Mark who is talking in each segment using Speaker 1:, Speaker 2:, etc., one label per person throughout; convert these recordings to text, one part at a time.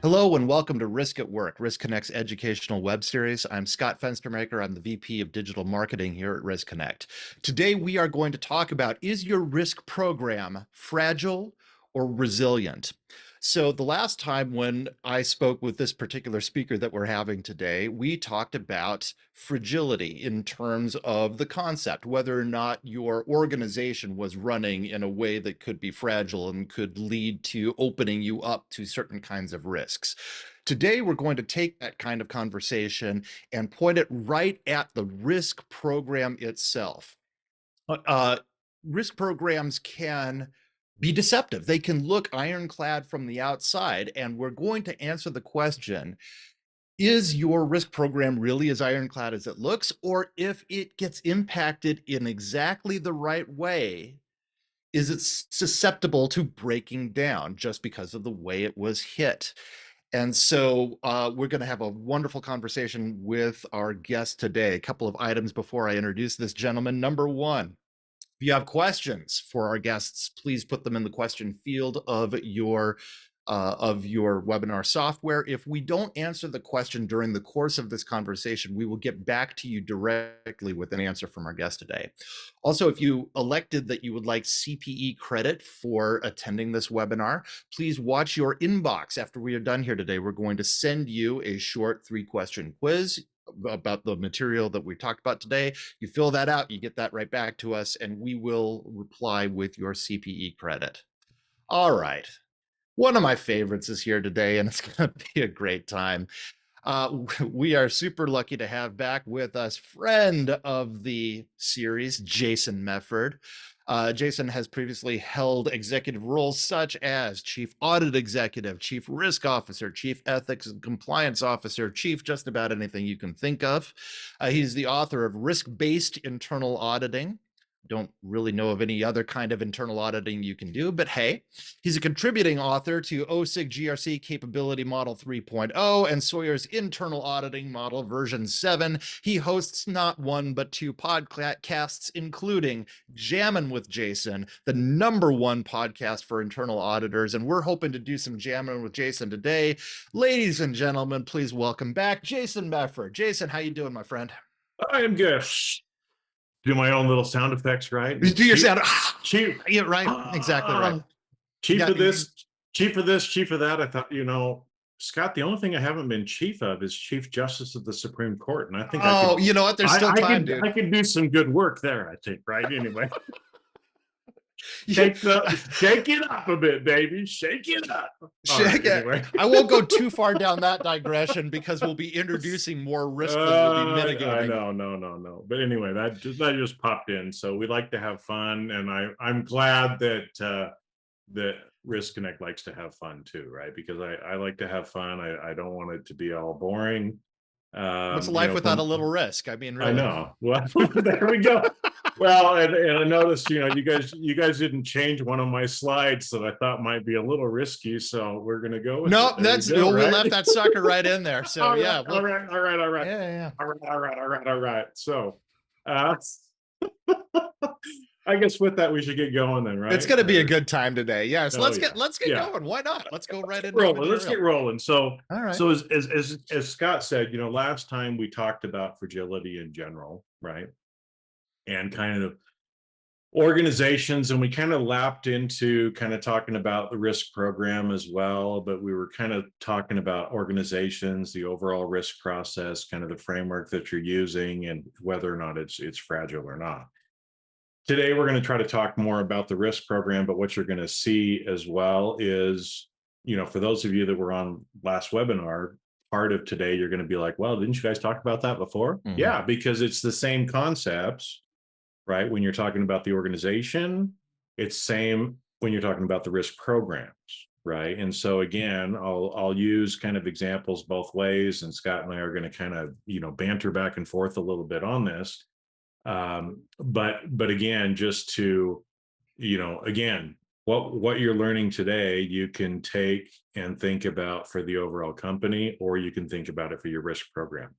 Speaker 1: Hello and welcome to Risk at Work, Risk Connect's educational web series. I'm Scott Fenstermaker. I'm the VP of Digital Marketing here at Risk Connect. Today we are going to talk about, is your risk program fragile or resilient? So the last time when I spoke with this particular speaker that we're having today, we talked about fragility in terms of the concept, whether or not your organization was running in a way that could be fragile and could lead to opening you up to certain kinds of risks. Today, we're going to take that kind of conversation and point it right at the risk program itself. Uh, Risk programs can be deceptive. They can look ironclad from the outside, and we're going to answer the question, is your risk program really as ironclad as it looks? Or if it gets impacted in exactly the right way, is it susceptible to breaking down just because of the way it was hit? And so we're going to have a wonderful conversation with our guest today. A couple of items before I introduce this gentleman. Number one, if you have questions for our guests, please put them in the question field of your webinar software. If we don't answer the question during the course of this conversation, we will get back to you directly with an answer from our guest today. Also, if you elected that you would like CPE credit for attending this webinar, please watch your inbox. After we are done here today, we're going to send you a short 3-question quiz about the material that we talked about today. You fill that out, you get that right back to us, and we will reply with your CPE credit. All right. One of my favorites is here today, and it's going to be a great time. We are super lucky to have back with us friend of the series, Jason Mefford. Jason has previously held executive roles such as Chief Audit Executive, Chief Risk Officer, Chief Ethics and Compliance Officer, Chief just about anything you can think of. He's the author of Risk-Based Internal Auditing. Don't really know of any other kind of internal auditing you can do, but hey, he's a contributing author to OSIG GRC Capability Model 3.0 and Sawyer's Internal Auditing Model version 7. He hosts not one, but 2 podcasts, including Jammin' with Jason, the #1 podcast for internal auditors. And we're hoping to do some Jammin' with Jason today. Ladies and gentlemen, please welcome back Jason Mefford. Jason, how you doing, my friend?
Speaker 2: I am good. Do my own little sound effects, right?
Speaker 1: Do your sound.
Speaker 2: Chief.
Speaker 1: Yeah, right. Exactly right.
Speaker 2: Chief of this, chief of this, chief of that. I thought, Scott, the only thing I haven't been chief of is Chief Justice of the Supreme Court. And I think
Speaker 1: you know what? There's still time, dude.
Speaker 2: I could do some good work there, I think, right? Anyway. Shake it up a bit, baby. Shake it up.
Speaker 1: Shake it. Anyway. I won't go too far down that digression because we'll be introducing more risk than we'll be mitigating.
Speaker 2: I know, no. But anyway, that just popped in. So we like to have fun, and I'm glad that that Risk Connect likes to have fun too, right? Because I like to have fun. I don't want it to be all boring.
Speaker 1: What's life without a little risk? I mean, really.
Speaker 2: I know. Well, there we go. Well, and I noticed, you guys didn't change one of my slides that I thought might be a little risky, so we're gonna go with
Speaker 1: nope, we left that sucker right in there. So
Speaker 2: all
Speaker 1: yeah.
Speaker 2: Right, all right.
Speaker 1: Yeah.
Speaker 2: All right. So I guess with that we should get going then, right?
Speaker 1: It's gonna be a good time today. Yes, let's get
Speaker 2: yeah.
Speaker 1: going. Why not? Let's go right into
Speaker 2: rolling. Let's get rolling. So
Speaker 1: all right.
Speaker 2: So as Scott said, last time we talked about fragility in general, right? And kind of organizations, and we kind of lapped into kind of talking about the risk program as well, but we were kind of talking about organizations, the overall risk process, kind of the framework that you're using, and whether or not it's fragile or not. Today we're going to try to talk more about the risk program, but what you're going to see as well is, for those of you that were on last webinar, part of today you're going to be like, well, didn't you guys talk about that before? Mm-hmm. Yeah, because it's the same concepts. Right? When you're talking about the organization, it's same when you're talking about the risk programs, right? And so again, I'll use kind of examples both ways, and Scott and I are going to kind of, banter back and forth a little bit on this. But again, just to, again, what you're learning today, you can take and think about for the overall company, or you can think about it for your risk program.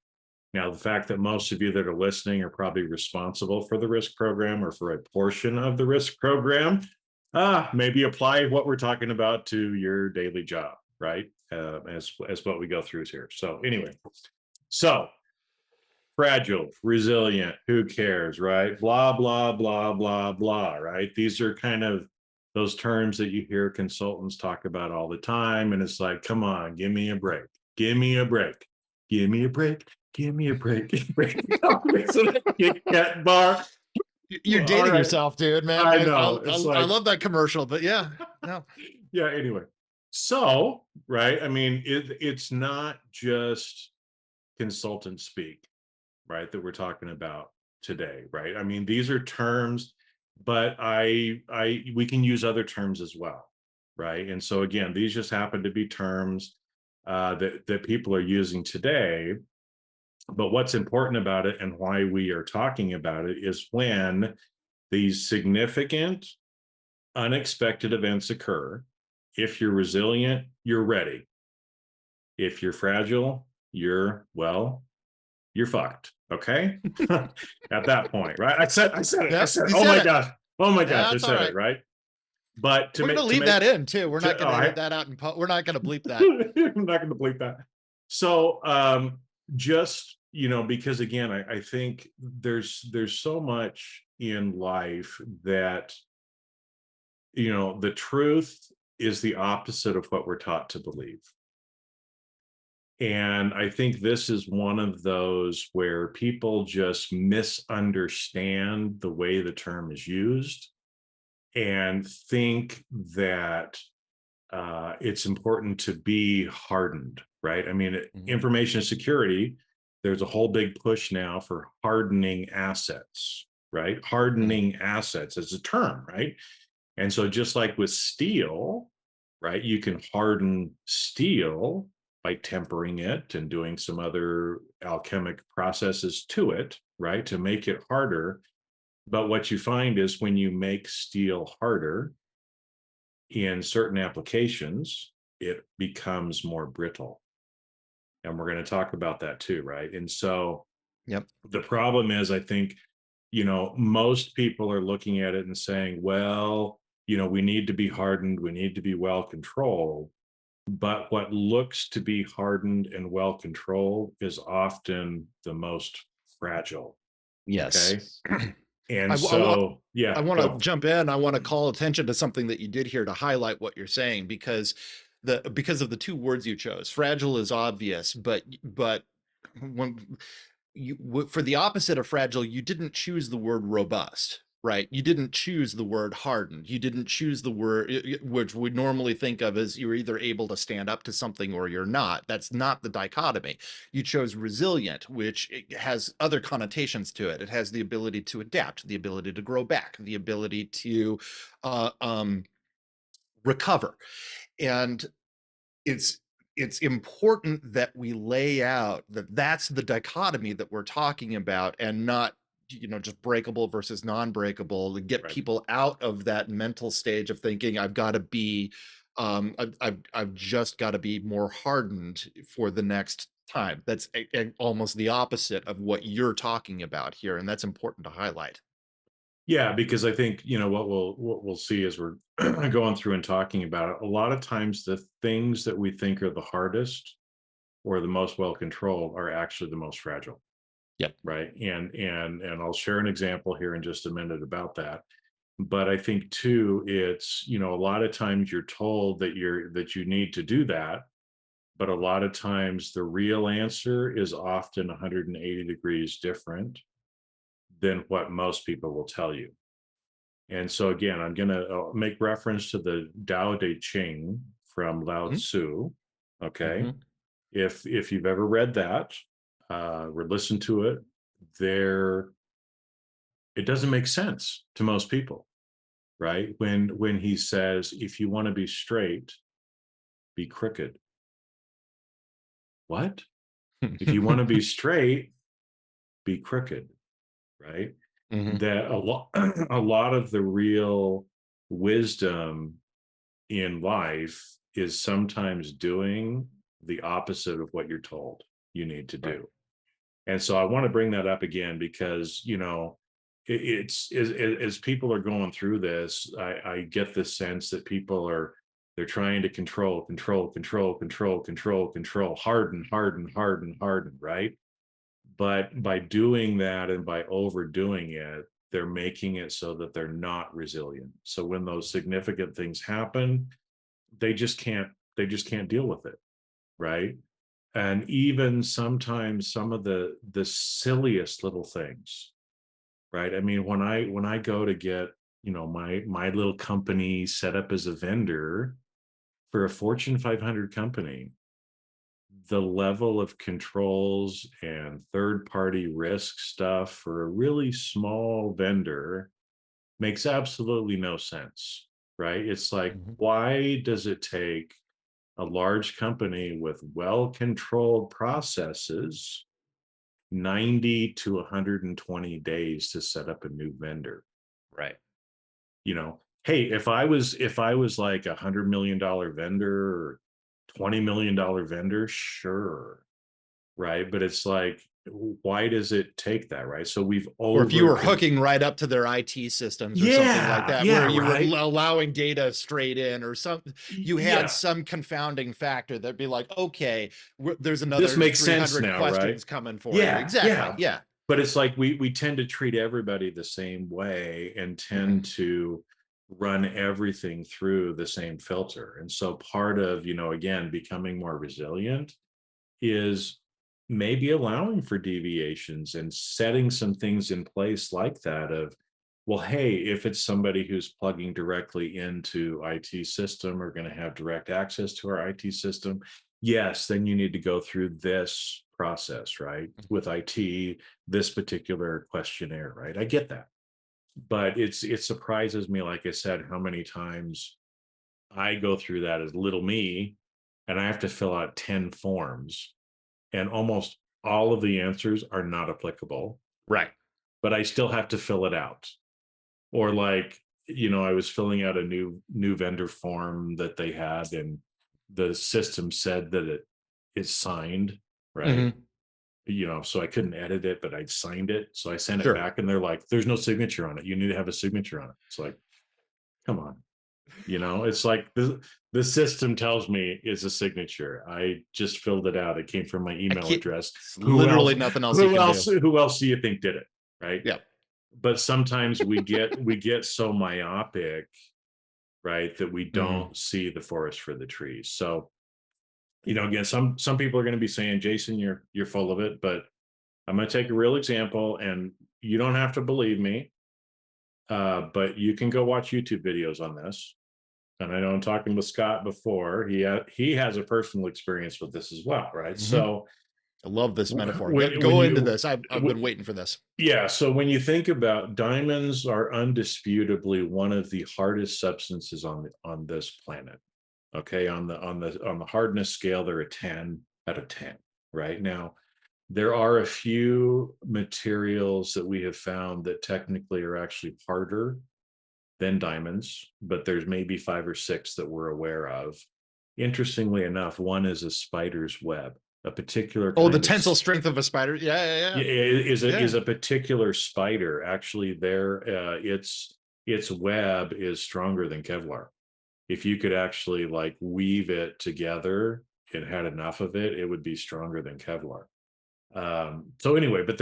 Speaker 2: Now, the fact that most of you that are listening are probably responsible for the risk program or for a portion of the risk program, maybe apply what we're talking about to your daily job, right? as what we go through here. So anyway, so fragile, resilient, who cares, right? Blah, blah, blah, blah, blah, right? These are kind of those terms that you hear consultants talk about all the time. And it's like, come on, give me a break. Give me a break. Give me a break. Give me a break. Kit Kat bar.
Speaker 1: You're
Speaker 2: All
Speaker 1: dating
Speaker 2: right.
Speaker 1: yourself, dude, man.
Speaker 2: I
Speaker 1: I,
Speaker 2: know.
Speaker 1: I,
Speaker 2: It's
Speaker 1: I
Speaker 2: like,
Speaker 1: love that commercial, but yeah, no.
Speaker 2: yeah, anyway. So, right. I mean, it's not just consultant speak, right, that we're talking about today, right? I mean, these are terms, but we can use other terms as well, right? And so again, these just happen to be terms that people are using today. But what's important about it and why we are talking about it is when these significant, unexpected events occur. If you're resilient, you're ready. If you're fragile, you're fucked. Okay. At that point, right? I
Speaker 1: Yep,
Speaker 2: said,
Speaker 1: you
Speaker 2: oh
Speaker 1: said
Speaker 2: my
Speaker 1: it.
Speaker 2: gosh. Oh my gosh, I
Speaker 1: That's all
Speaker 2: said it,
Speaker 1: right.
Speaker 2: right? But
Speaker 1: We're gonna leave that in too. We're not
Speaker 2: oh,
Speaker 1: gonna edit that out, and we're not gonna bleep that.
Speaker 2: I'm not gonna bleep that. So just because again, I think there's so much in life that the truth is the opposite of what we're taught to believe. And I think this is one of those where people just misunderstand the way the term is used and think that it's important to be hardened, right? I mean,
Speaker 1: Mhm.
Speaker 2: information security, there's a whole big push now for hardening assets, right? Hardening assets as a term, right? And so just like with steel, right, you can harden steel by tempering it and doing some other alchemic processes to it, right, to make it harder. But what you find is when you make steel harder in certain applications, it becomes more brittle. And we're going to talk about that too, right? And so
Speaker 1: Yep.
Speaker 2: the problem is, I think, most people are looking at it and saying, well, we need to be hardened, we need to be well controlled. But what looks to be hardened and well controlled is often the most fragile.
Speaker 1: Yes.
Speaker 2: Okay. And
Speaker 1: I want
Speaker 2: so, yeah,
Speaker 1: I want to
Speaker 2: go.
Speaker 1: jump in. I want to call attention to something that you did here to highlight what you're saying, because of the two words you chose. Fragile is obvious, but when for the opposite of fragile, you didn't choose the word robust, right? You didn't choose the word hardened. You didn't choose the word which we normally think of as you're either able to stand up to something or you're not. That's not the dichotomy. You chose resilient, which has other connotations to it. It has the ability to adapt, the ability to grow back, the ability to uh, um, recover. And it's it's important that we lay out that that's the dichotomy that we're talking about, and not just breakable versus non-breakable, to get
Speaker 2: Right.
Speaker 1: people out of that mental stage of thinking I've got to be I've just got to be more hardened for the next time. That's almost the opposite of what you're talking about here, and that's important to highlight.
Speaker 2: Yeah, because I think, what we'll see as we're going through and talking about it, a lot of times the things that we think are the hardest or the most well controlled are actually the most fragile.
Speaker 1: Yep.
Speaker 2: Right. And I'll share an example here in just a minute about that. But I think too, it's, a lot of times you're told that you need to do that. But a lot of times the real answer is often 180 degrees different than what most people will tell you. And so again, I'm going to make reference to the Tao Te Ching from Lao
Speaker 1: Mhm.
Speaker 2: Tzu. Okay.
Speaker 1: Mhm.
Speaker 2: If you've ever read that or listened to it, there it doesn't make sense to most people, right? When he says, if you want to be straight, be crooked. What? If you want to be straight, be crooked, right?
Speaker 1: Mhm.
Speaker 2: That a lot a lot of the real wisdom in life is sometimes doing the opposite of what you're told you need to
Speaker 1: Right.
Speaker 2: do. And so I want to bring that up again because, it's as people are going through this, I get the sense that people They're trying to control, harden, right? But by doing that and by overdoing it, they're making it so that they're not resilient. So when those significant things happen, they just can't deal with it, right? And even sometimes some of the silliest little things, right? I mean, when I go to get, my little company set up as a vendor for a Fortune 500 company, the level of controls and third party risk stuff for a really small vendor makes absolutely no sense, right? It's like,
Speaker 1: Mhm.
Speaker 2: why does it take a large company with well controlled processes 90 to 120 days to set up a new vendor?
Speaker 1: Right.
Speaker 2: Hey, if I was like $100 million vendor or $20 million vendor, sure, right? But it's like, why does it take that, right? So we've
Speaker 1: Or if you
Speaker 2: over
Speaker 1: were hooking right up to their IT systems or something like
Speaker 2: yeah,
Speaker 1: that, where
Speaker 2: yeah,
Speaker 1: you were
Speaker 2: right.
Speaker 1: allowing data straight in or something, you had
Speaker 2: Yeah,
Speaker 1: some confounding factor that'd be like, okay, there's
Speaker 2: this
Speaker 1: another
Speaker 2: makes sense
Speaker 1: 300
Speaker 2: now, right?
Speaker 1: questions coming for you.
Speaker 2: Yeah,
Speaker 1: Exactly.
Speaker 2: yeah.
Speaker 1: Yeah.
Speaker 2: But it's like we tend to treat everybody the same way and tend
Speaker 1: Mhm.
Speaker 2: to run everything through the same filter. And so part of, again, becoming more resilient is maybe allowing for deviations and setting some things in place like that of, well, hey, if it's somebody who's plugging directly into IT system or going to have direct access to our IT system, yes, then you need to go through this process, right? With IT, this particular questionnaire, right? I get that. But it surprises me, like I said, how many times I go through that as little me and I have to fill out 10 forms and almost all of the answers are not applicable,
Speaker 1: Right.
Speaker 2: but I still have to fill it out. Or like, I was filling out a new vendor form that they had, and the system said that it is signed, right?
Speaker 1: Hmm.
Speaker 2: So I couldn't edit it, but I'd signed it. So I sent it
Speaker 1: Sure.
Speaker 2: back and they're like, there's no signature on it. You need to have a signature on it. It's like, come on. It's like the system tells me it's a signature. I just filled it out. It came from my
Speaker 1: I
Speaker 2: email
Speaker 1: can't,
Speaker 2: address.
Speaker 1: it's
Speaker 2: Who
Speaker 1: literally
Speaker 2: else?
Speaker 1: nothing else you
Speaker 2: Who
Speaker 1: can
Speaker 2: else?
Speaker 1: do.
Speaker 2: Who else do you think did it? Right.
Speaker 1: Yeah.
Speaker 2: But sometimes we get so myopic, right, that we
Speaker 1: Hmm.
Speaker 2: don't see the forest for the trees. So, again, some people are going to be saying, Jason, you're full of it, but I'm going to take a real example, and you don't have to believe me, but you can go watch YouTube videos on this. And I know I'm talking with Scott before. He has a personal experience with this as well, right?
Speaker 1: Hmm.
Speaker 2: So
Speaker 1: I love this metaphor.
Speaker 2: when
Speaker 1: Go into
Speaker 2: you
Speaker 1: this. I've been waiting for this.
Speaker 2: yeah, so when you think about diamonds are undisputably one of the hardest substances on this planet. Okay, on the hardness scale, they're a 10 out of 10. Right now, there are a few materials that we have found that technically are actually harder than diamonds, but there's maybe 5 or 6 that we're aware of. Interestingly enough, one is a spider's web, a particular
Speaker 1: Oh, the
Speaker 2: kind of
Speaker 1: tensile strength of a spider. Yeah. Yeah. Yeah.
Speaker 2: yeah, is a
Speaker 1: Yeah.
Speaker 2: is a particular spider. Actually, its web is stronger than Kevlar. If you could actually like weave it together and had enough of it, it would be stronger than Kevlar. So anyway, but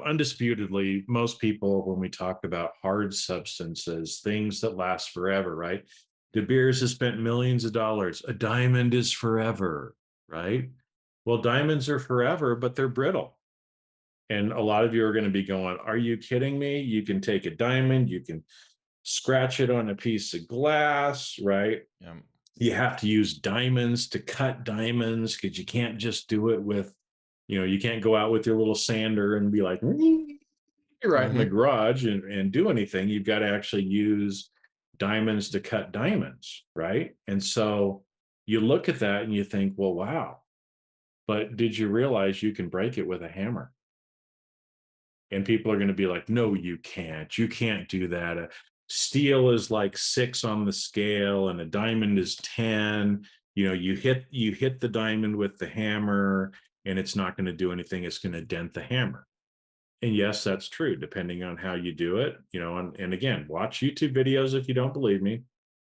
Speaker 2: undisputedly, most people, when we talk about hard substances, things that last forever, right? De Beers has spent millions of dollars. A diamond is forever, right? Well, diamonds are forever, but they're brittle. And a lot of you are going to be going, are you kidding me? You can take a diamond, you can scratch it on a piece of glass, right?
Speaker 1: Yeah.
Speaker 2: You have to use diamonds to cut diamonds because you can't just do it with, you can't go out with your little sander and be like, right in the
Speaker 1: Hmm.
Speaker 2: garage and do anything. You've got to actually use diamonds to cut diamonds, right? And so you look at that and you think, well, wow. But did you realize you can break it with a hammer? And people are going to be like, no, you can't. You can't do that. Steel is like 6 on the scale and a diamond is 10. You hit the diamond with the hammer and it's not going to do anything. It's going to dent the hammer. And yes, that's true, depending on how you do it. And again, watch YouTube videos if you don't believe me.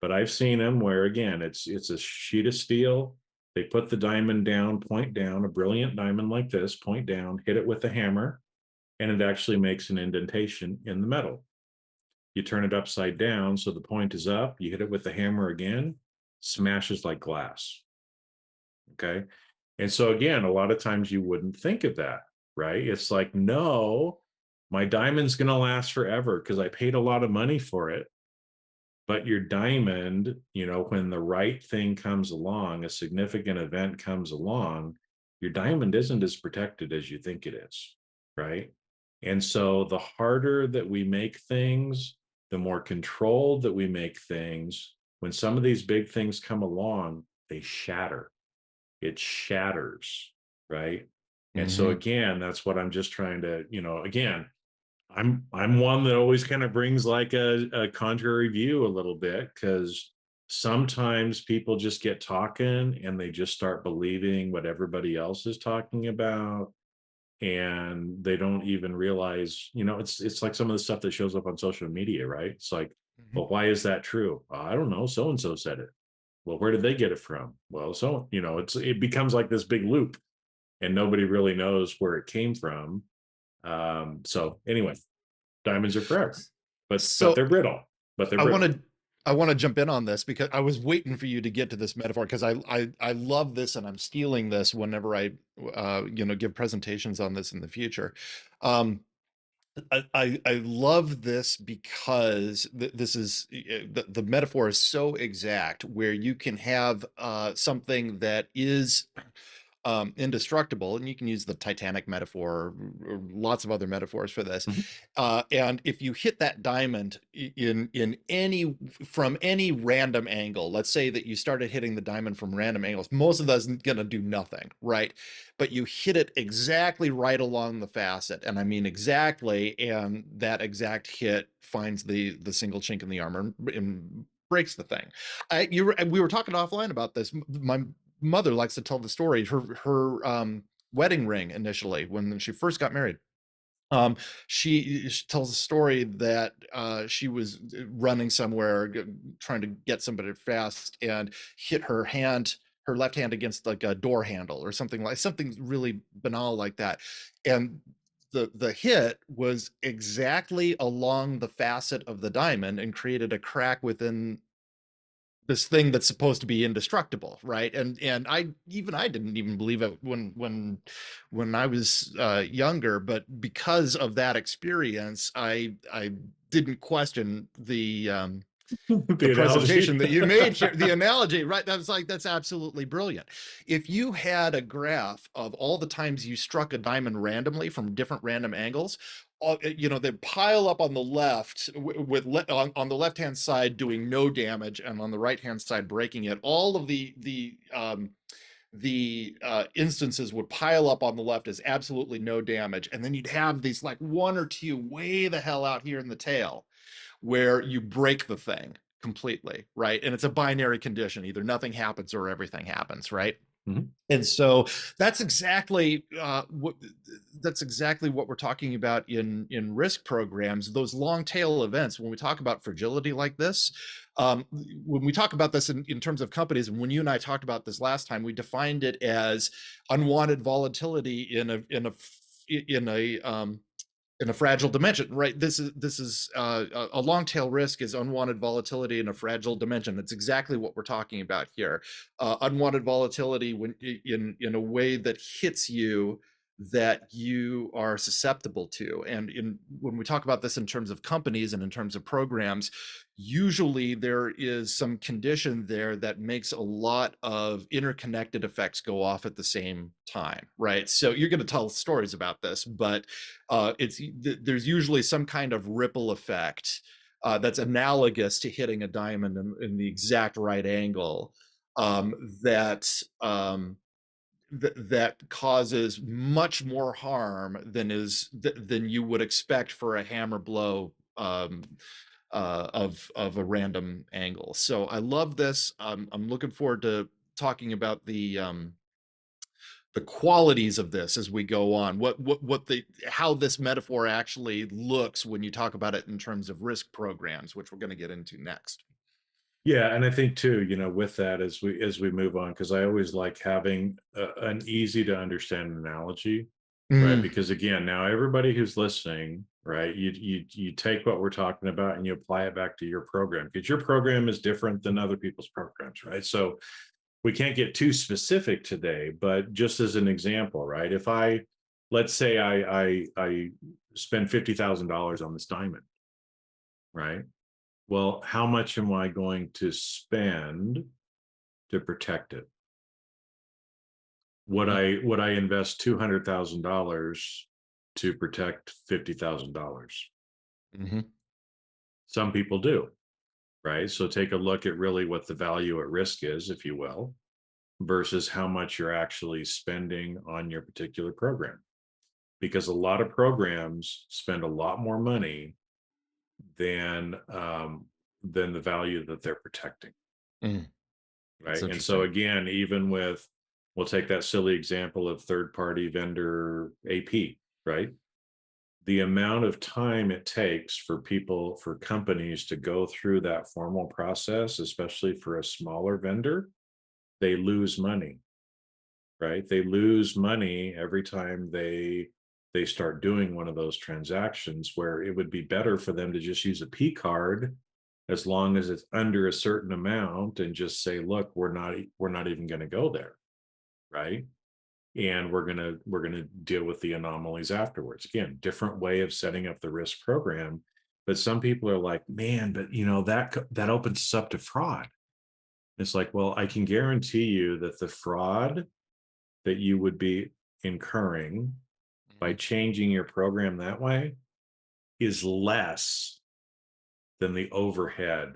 Speaker 2: But I've seen them where, again, it's a sheet of steel. They put the diamond down, point down, a brilliant diamond like this, point down, hit it with a hammer, and it actually makes an indentation in the metal. You turn it upside down so the point is up, you hit it with the hammer again, smashes like glass. Okay. And so again, a lot of times you wouldn't think of that, right? It's like, no, my diamond's going to last forever because I paid a lot of money for it. But your diamond, when the right thing comes along, a significant event comes along, your diamond isn't as protected as you think it is, right? And so the harder that we make things, the more controlled that we make things, when some of these big things come along, they shatter. It shatters, right? And so
Speaker 1: Mhm.
Speaker 2: again, that's what I'm just trying to, again, I'm one that always kind of brings like a contrary view a little bit, because sometimes people just get talking and they just start believing what everybody else is talking about, and they don't even realize, it's like some of the stuff that shows up on social media, right? It's like,
Speaker 1: Mhm.
Speaker 2: well, why is that true? I don't know, so and so said it. Well, where did they get it from? Well, so it becomes like this big loop, and nobody really knows where it came from. So anyway, diamonds are forever, but
Speaker 1: So
Speaker 2: they're brittle. But they're
Speaker 1: I want
Speaker 2: brittle.
Speaker 1: to I want to jump in on this because I was waiting for you to get to this metaphor because I love this and I'm stealing this whenever I give presentations on this in the future. Um, I love this because this is the metaphor is so exact where you can have something that is indestructible, and you can use the Titanic metaphor or lots of other metaphors for this.
Speaker 2: Mhm.
Speaker 1: And if you hit that diamond in any from any random angle, let's say that you started hitting the diamond from random angles, most of that's going to do nothing, right? But you hit it exactly right along the facet, and I mean exactly, and that exact hit finds the single chink in the armor and breaks the thing. We were talking offline about this. My mother likes to tell the story. Her wedding ring initially, when she first got married, she tells a story that she was running somewhere, trying to get somebody fast, and hit her left hand against like a door handle or something really banal like that, and the hit was exactly along the facet of the diamond and created a crack within this thing that's supposed to be indestructible, right? And I didn't even believe it when I was younger, but because of that experience, I didn't question the
Speaker 2: The
Speaker 1: presentation
Speaker 2: analogy.
Speaker 1: that you made here, the analogy, right? That's absolutely brilliant. If you had a graph of all the times you struck a diamond randomly from different random angles, they pile up on the left on the left hand side doing no damage, and on the right hand side breaking it. All of the instances would pile up on the left as absolutely no damage, and then you'd have these like one or two way the hell out here in the tail where you break the thing completely, right? And it's a binary condition, either nothing happens or everything happens, right?
Speaker 2: Mhm.
Speaker 1: And so that's exactly what we're talking about in risk programs. Those long tail events. When we talk about fragility like this, when we talk about this in terms of companies, and when you and I talked about this last time, we defined it as unwanted volatility in a fragile dimension, right? This is a long tail risk is unwanted volatility in a fragile dimension. That's exactly what we're talking about here. Unwanted volatility when in a way that hits you that you are susceptible to. And when we talk about this in terms of companies and in terms of programs, usually there is some condition there that makes a lot of interconnected effects go off at the same time, right? So you're going to tell stories about this, but there's usually some kind of ripple effect that's analogous to hitting a diamond in the exact right angle, um, that um, that causes much more harm than you would expect for a hammer blow of a random angle. So I love this. I'm looking forward to talking about the qualities of this as we go on. What the how this metaphor actually looks when you talk about it in terms of risk programs, which we're going to get into next.
Speaker 2: Yeah, and I think too, with that as we move on, because I always like having an easy to understand analogy, right?
Speaker 1: Mm,
Speaker 2: Because again, now everybody who's listening, right, you take what we're talking about and you apply it back to your program, because your program is different than other people's programs, right? So we can't get too specific today, but just as an example, right? If I let's say I spend $50,000 on this diamond, right? Well, how much am I going to spend to protect it? Would I invest $200,000 to protect $50,000?
Speaker 1: mm-hmm,
Speaker 2: Some people do, right? So take a look at really what the value at risk is, if you will, versus how much you're actually spending on your particular program. Because a lot of programs spend a lot more money than the value that they're protecting.
Speaker 1: mm, that's
Speaker 2: Right. And so
Speaker 1: interesting.
Speaker 2: again, even with, we'll take that silly example of third party vendor AP, right? The amount of time it takes for people, for companies to go through that formal process, especially for a smaller vendor, they lose money, right? They lose money every time they start doing one of those transactions, where it would be better for them to just use a P card as long as it's under a certain amount, and just say, look, we're not even going to go there, right? And we're going to deal with the anomalies afterwards. Again, different way of setting up the risk program. But some people are like, man, but that opens us up to fraud. It's like, well, I can guarantee you that the fraud that you would be incurring by
Speaker 1: Mhm.
Speaker 2: changing your program that way is less than the overhead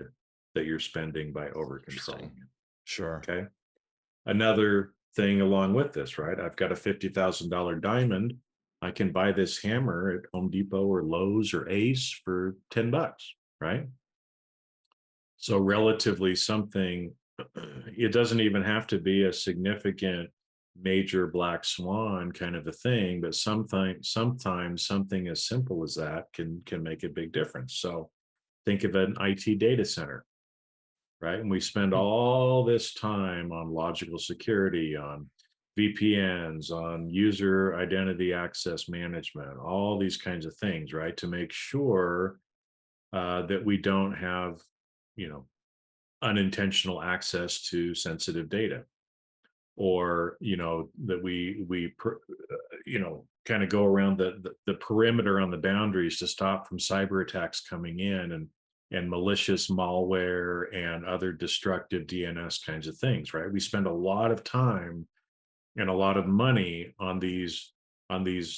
Speaker 2: that you're spending by over
Speaker 1: Interesting.
Speaker 2: controlling it.
Speaker 1: Sure.
Speaker 2: Okay. Another thing along with this, right? I've got a $50,000 diamond. I can buy this hammer at Home Depot or Lowe's or Ace for $10, right? So relatively something, it doesn't even have to be a significant major black swan kind of a thing, but sometimes something as simple as that can make a big difference. So think of an IT data center, right? And we spend
Speaker 1: Mm,
Speaker 2: all this time on logical security, on VPNs, on user identity access management, all these kinds of things, right? To make sure that we don't have, you know, unintentional access to sensitive data, or that we kind of go around the perimeter on the boundaries to stop from cyber attacks coming in, and malicious malware and other destructive DNS kinds of things, right? We spend a lot of time and a lot of money on these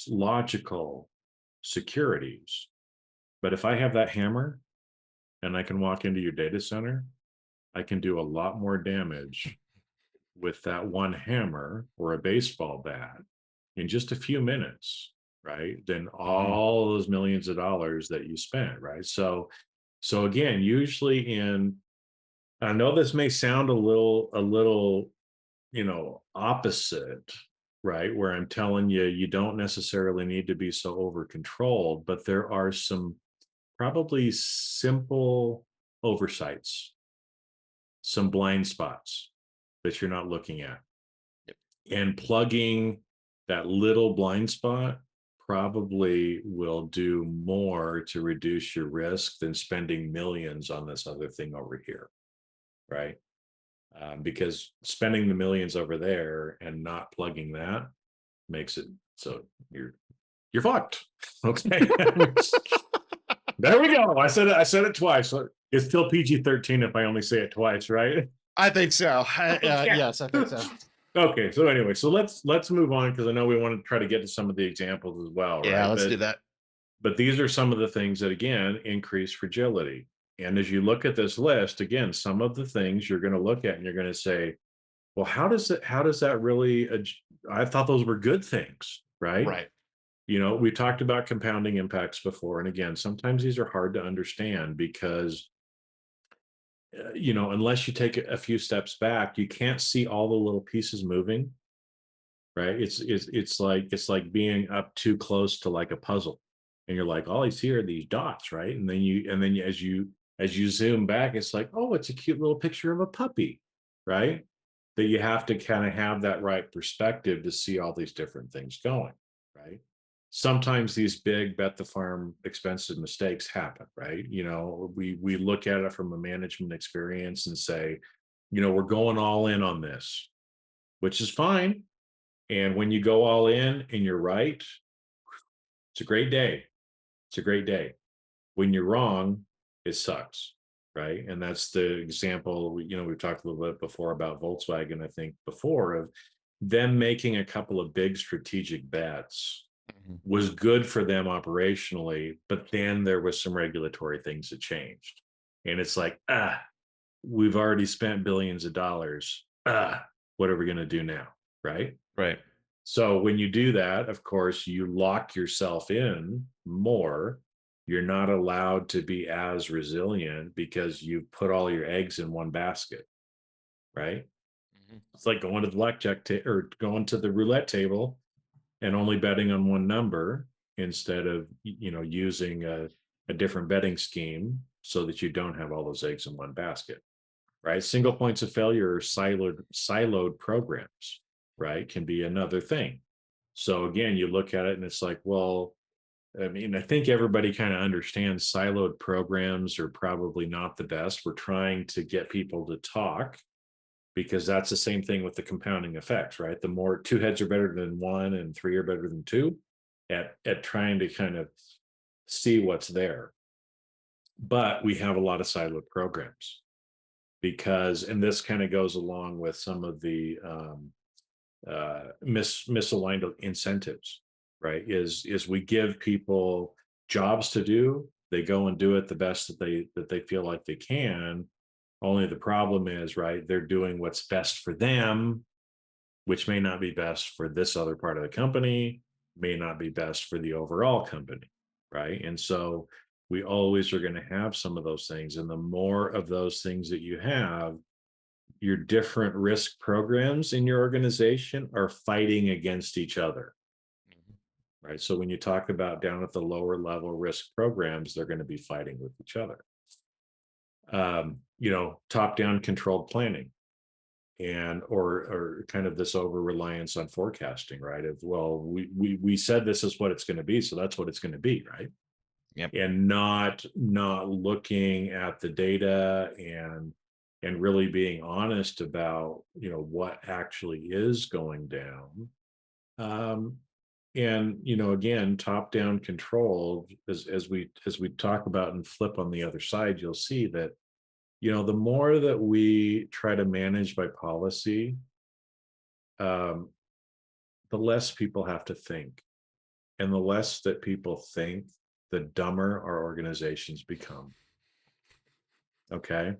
Speaker 2: logical securities. But if I have that hammer and I can walk into your data center, I can do a lot more damage with that one hammer or a baseball bat in just a few minutes, right? Than
Speaker 1: mhm.
Speaker 2: all those millions of dollars that you spent, right? So again, usually I know this may sound a little, opposite, right? Where I'm telling you, you don't necessarily need to be so over controlled, but there are some probably simple oversights, some blind spots that you're not looking at.
Speaker 1: Yep.
Speaker 2: And plugging that little blind spot probably will do more to reduce your risk than spending millions on this other thing over here, right? Because spending the millions over there and not plugging that makes it so you're fucked. Okay. There we go. I said it twice. So it's still PG-13 if I only say it twice, right?
Speaker 1: I think so.
Speaker 2: Okay.
Speaker 1: Yes, I think so.
Speaker 2: Okay, so anyway, so let's move on, because I know we want to try to get to some of the examples as well,
Speaker 1: Yeah,
Speaker 2: right?
Speaker 1: let's
Speaker 2: But
Speaker 1: do that.
Speaker 2: but these are some of the things that again increase fragility. And as you look at this list, again, some of the things you're going to look at and you're going to say, well, how does that really I thought those were good things, right?
Speaker 1: Right.
Speaker 2: We talked about compounding impacts before, and again, sometimes these are hard to understand because unless you take a few steps back, you can't see all the little pieces moving, right? It's like being up too close to like a puzzle, and you're like, all I see are these dots, right? And then as you As you zoom back, it's like, oh, it's a cute little picture of a puppy, right? That you have to kind of have that right perspective to see all these different things going, right? Sometimes these big bet the farm expensive mistakes happen, right? We look at it from a management experience and say, we're going all in on this, which is fine. And when you go all in and you're right, it's a great day. It's a great day. When you're wrong, it sucks, right? And that's the example. We've talked a little bit before about Volkswagen, I think before, of them making a couple of big strategic bets
Speaker 1: Mhm.
Speaker 2: was good for them operationally, but then there was some regulatory things that changed. And it's like, we've already spent billions of dollars. What are we going to do now? Right.
Speaker 1: Right.
Speaker 2: So when you do that, of course, you lock yourself in more. You're not allowed to be as resilient because you've put all your eggs in one basket, right?
Speaker 1: Mhm.
Speaker 2: It's like going to the or going to the roulette table and only betting on one number instead of using a different betting scheme so that you don't have all those eggs in one basket, right? Single points of failure or siloed programs, right, can be another thing. So again, you look at it and it's like, well, I mean, I think everybody kind of understands siloed programs are probably not the best. We're trying to get people to talk because that's the same thing with the compounding effects, right? The more two heads are better than one and three are better than two at trying to kind of see what's there. But we have a lot of siloed programs because, and this kind of goes along with some of the misaligned incentives, right? Is we give people jobs to do, they go and do it the best that they feel like they can. Only the problem is, right, they're doing what's best for them, which may not be best for this other part of the company, may not be best for the overall company, right? And so we always are going to have some of those things. And the more of those things that you have, your different risk programs in your organization are fighting against each other,
Speaker 1: Mhm.
Speaker 2: right? So when you talk about down at the lower level risk programs, they're going to be fighting with each other. Top down controlled planning and or kind of this over reliance on forecasting, right? Of, well, we said this is what it's going to be, so that's what it's going to be, right?
Speaker 1: Yep.
Speaker 2: And not looking at the data and really being honest about what actually is going down. um and again, top down control, as we talk about and flip on the other side, you'll see that the more that we try to manage by policy, um the less people have to think, and the less that people think, the dumber our organizations become. Okay.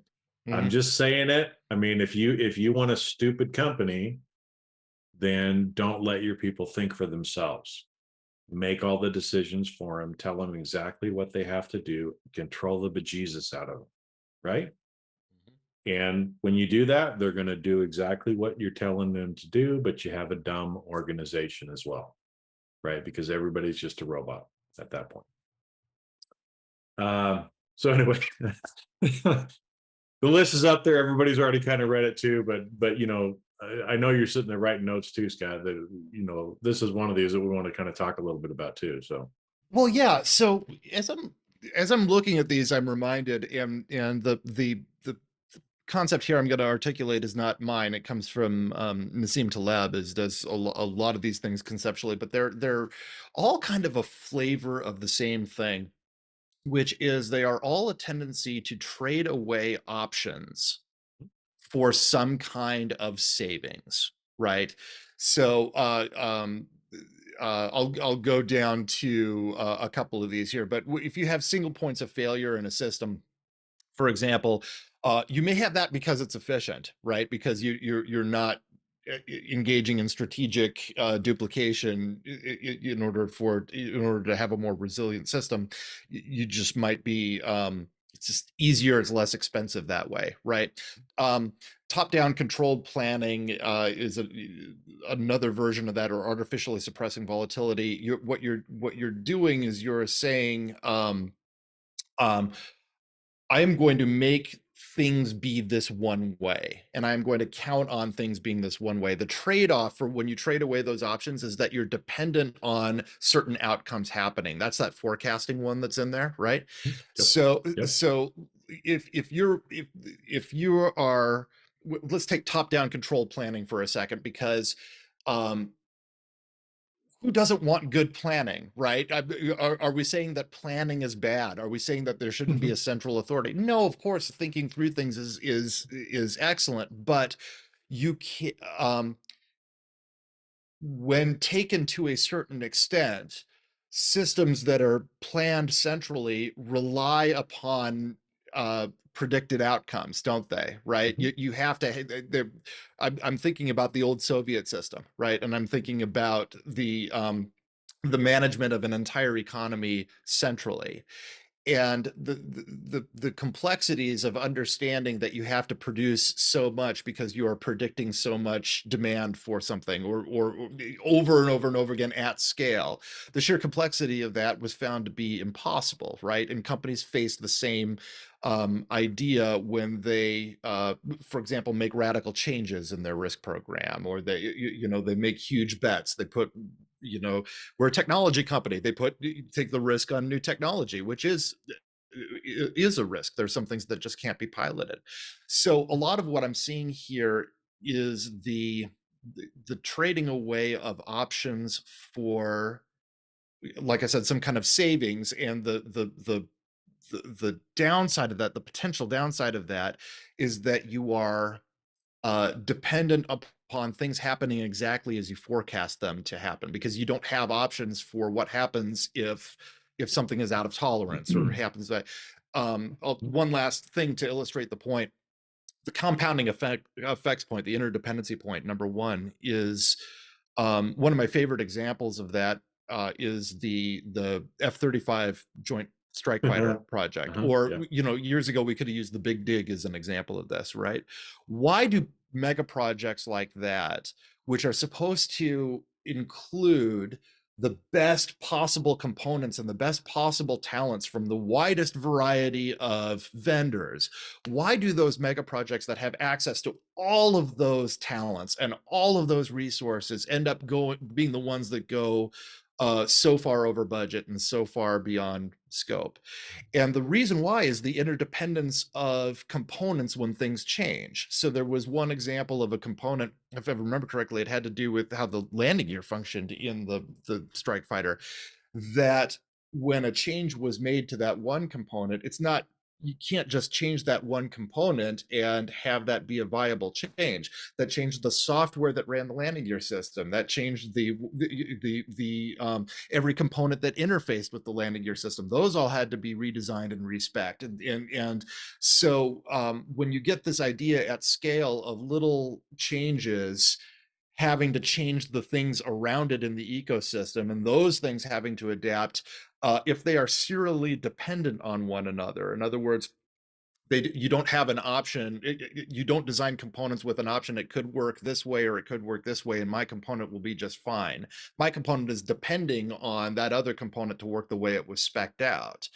Speaker 2: I'm
Speaker 1: Mhm.
Speaker 2: just saying it. I mean, if you want a stupid company, then don't let your people think for themselves. Make all the decisions for them. Tell them exactly what they have to do. Control the bejesus out of them, right? And when you do that, they're going to do exactly what you're telling them to do. But you have a dumb organization as well, right? Because everybody's just a robot at that point. So anyway, the list is up there. Everybody's already kind of read it too, but I know you're sitting there writing notes too, Scott. That this is one of these that we want to kind of talk a little bit about too. So
Speaker 1: Well, yeah. So as I'm looking at these, I'm reminded, and the concept here I'm going to articulate is not mine. It comes from Nassim Taleb, is does a lot of these things conceptually, but they're all kind of a flavor of the same thing, which is they are all a tendency to trade away options for some kind of savings, right? So I'll go down to a couple of these here, but if you have single points of failure in a system, for example, you may have that because it's efficient, right? Because you're not engaging in strategic duplication in order to have a more resilient system. You just might be it's just easier, it's less expensive that way, right? um, Top-down controlled planning is another version of that, or artificially suppressing volatility. What you're doing is you're saying um, I am going to make things be this one way, and I'm going to count on things being this one way. The trade-off for when you trade away those options is that you're dependent on certain outcomes happening. That's that forecasting one that's in there, right?
Speaker 2: Yep.
Speaker 1: So,
Speaker 2: Yep.
Speaker 1: so if you are, let's take top-down control planning for a second, because um, who doesn't want good planning, right? Are we saying that planning is bad? Are we saying that there shouldn't be a central authority? No, of course, thinking through things is excellent, but you can't. When taken to a certain extent, systems that are planned centrally rely upon predicted outcomes, don't they? Right?
Speaker 2: Mhm.
Speaker 1: You have to. I'm thinking about the old Soviet system, right? And I'm thinking about the management of an entire economy centrally, and the complexities of understanding that you have to produce so much because you are predicting so much demand for something, or over and over and over again at scale. The sheer complexity of that was found to be impossible, right? And companies face the same idea when they, for example, make radical changes in their risk program, or they make huge bets. They put, we're a technology company. They take the risk on new technology, which is a risk. There's some things that just can't be piloted. So a lot of what I'm seeing here is the trading away of options for, like I said, some kind of savings, and the downside of that, the potential downside of that, is that you are dependent upon things happening exactly as you forecast them to happen, because you don't have options for what happens if something is out of tolerance or happens that. One last thing to illustrate the point: the compounding effects point, the interdependency point, number one, is one of my favorite examples of that. Is the F-35 Joint Strike Fighter project, or
Speaker 2: Yeah.
Speaker 1: years ago we could have used the Big Dig as an example of this, right? Why do mega projects like that, which are supposed to include the best possible components and the best possible talents from the widest variety of vendors, why do those mega projects that have access to all of those talents and all of those resources end up being the ones that go so far over budget and so far beyond scope? And the reason why is the interdependence of components when things change. So there was one example of a component, if I remember correctly, it had to do with how the landing gear functioned in the strike fighter, that when a change was made to that one component, it's not, you can't just change that one component and have that be a viable change. That changed the software that ran the landing gear system. That changed the every component that interfaced with the landing gear system. Those all had to be redesigned and respec'd. And so when you get this idea at scale of little changes having to change the things around it in the ecosystem, and those things having to adapt, if they are serially dependent on one another. In other words, you don't have an option. You don't design components with an option. It could work this way or it could work this way, and my component will be just fine. My component is depending on that other component to work the way it was spec'd out.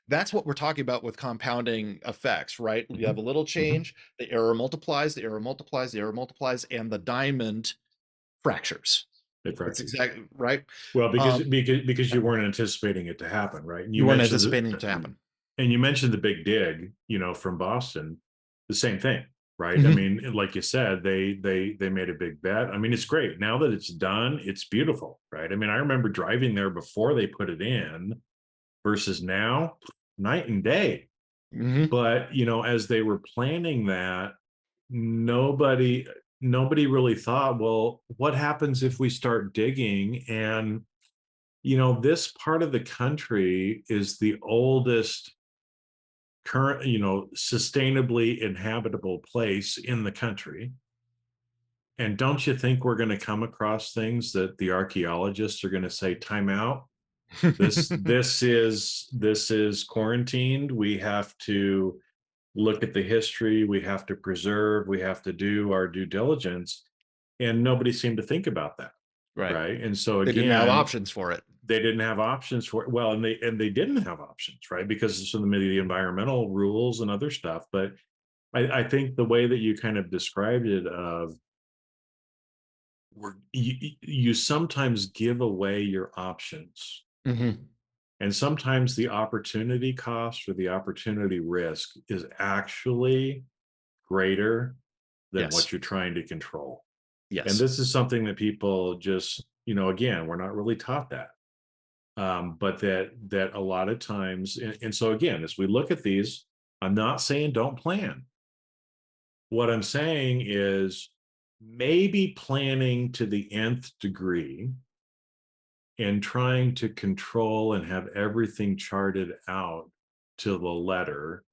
Speaker 1: That's what we're talking about with compounding effects, right? You have a
Speaker 2: Mhm.
Speaker 1: little
Speaker 2: Mhm.
Speaker 1: change, the error multiplies, the error multiplies, the error multiplies, and the diamond fractures.
Speaker 2: It
Speaker 1: That's
Speaker 2: fractures.
Speaker 1: exactly right.
Speaker 2: Well, because
Speaker 1: Um,
Speaker 2: because because you weren't anticipating it to happen, right? And
Speaker 1: you weren't anticipating it to happen.
Speaker 2: you mentioned the Big Dig, from Boston, the same thing, right? I
Speaker 1: Mhm.
Speaker 2: mean, like you said, they made a big bet. I mean, it's great. Now that it's done, it's beautiful, right? I mean, I remember driving there before they put it in versus now, night and day.
Speaker 1: Mhm.
Speaker 2: But, as they were planning that, nobody nobody really thought, well, what happens if we start digging? And this part of the country is the oldest current, sustainably inhabitable place in the country. And don't you think we're going to come across things that the archaeologists are going to say, time out? This is quarantined. We have to look at the history. We have to preserve. We have to do our due diligence. And nobody seemed to think about that,
Speaker 1: Right.
Speaker 2: right? And so
Speaker 1: They didn't have
Speaker 2: again,
Speaker 1: options for it.
Speaker 2: they didn't have options for it. Well, and they didn't have options, right? Because of some of the environmental rules and other stuff. But I think the way that you kind of described it of you sometimes give away your options,
Speaker 1: Hmm.
Speaker 2: and sometimes the opportunity cost or the opportunity risk is actually greater than
Speaker 1: Yes.
Speaker 2: what you're trying to control. And
Speaker 1: Yes.
Speaker 2: this is something that people just, again, we're not really taught that. But that a lot of times, and so again, as we look at these, I'm not saying don't plan. What I'm saying is maybe planning to the nth degree and trying to control and have everything charted out to the letter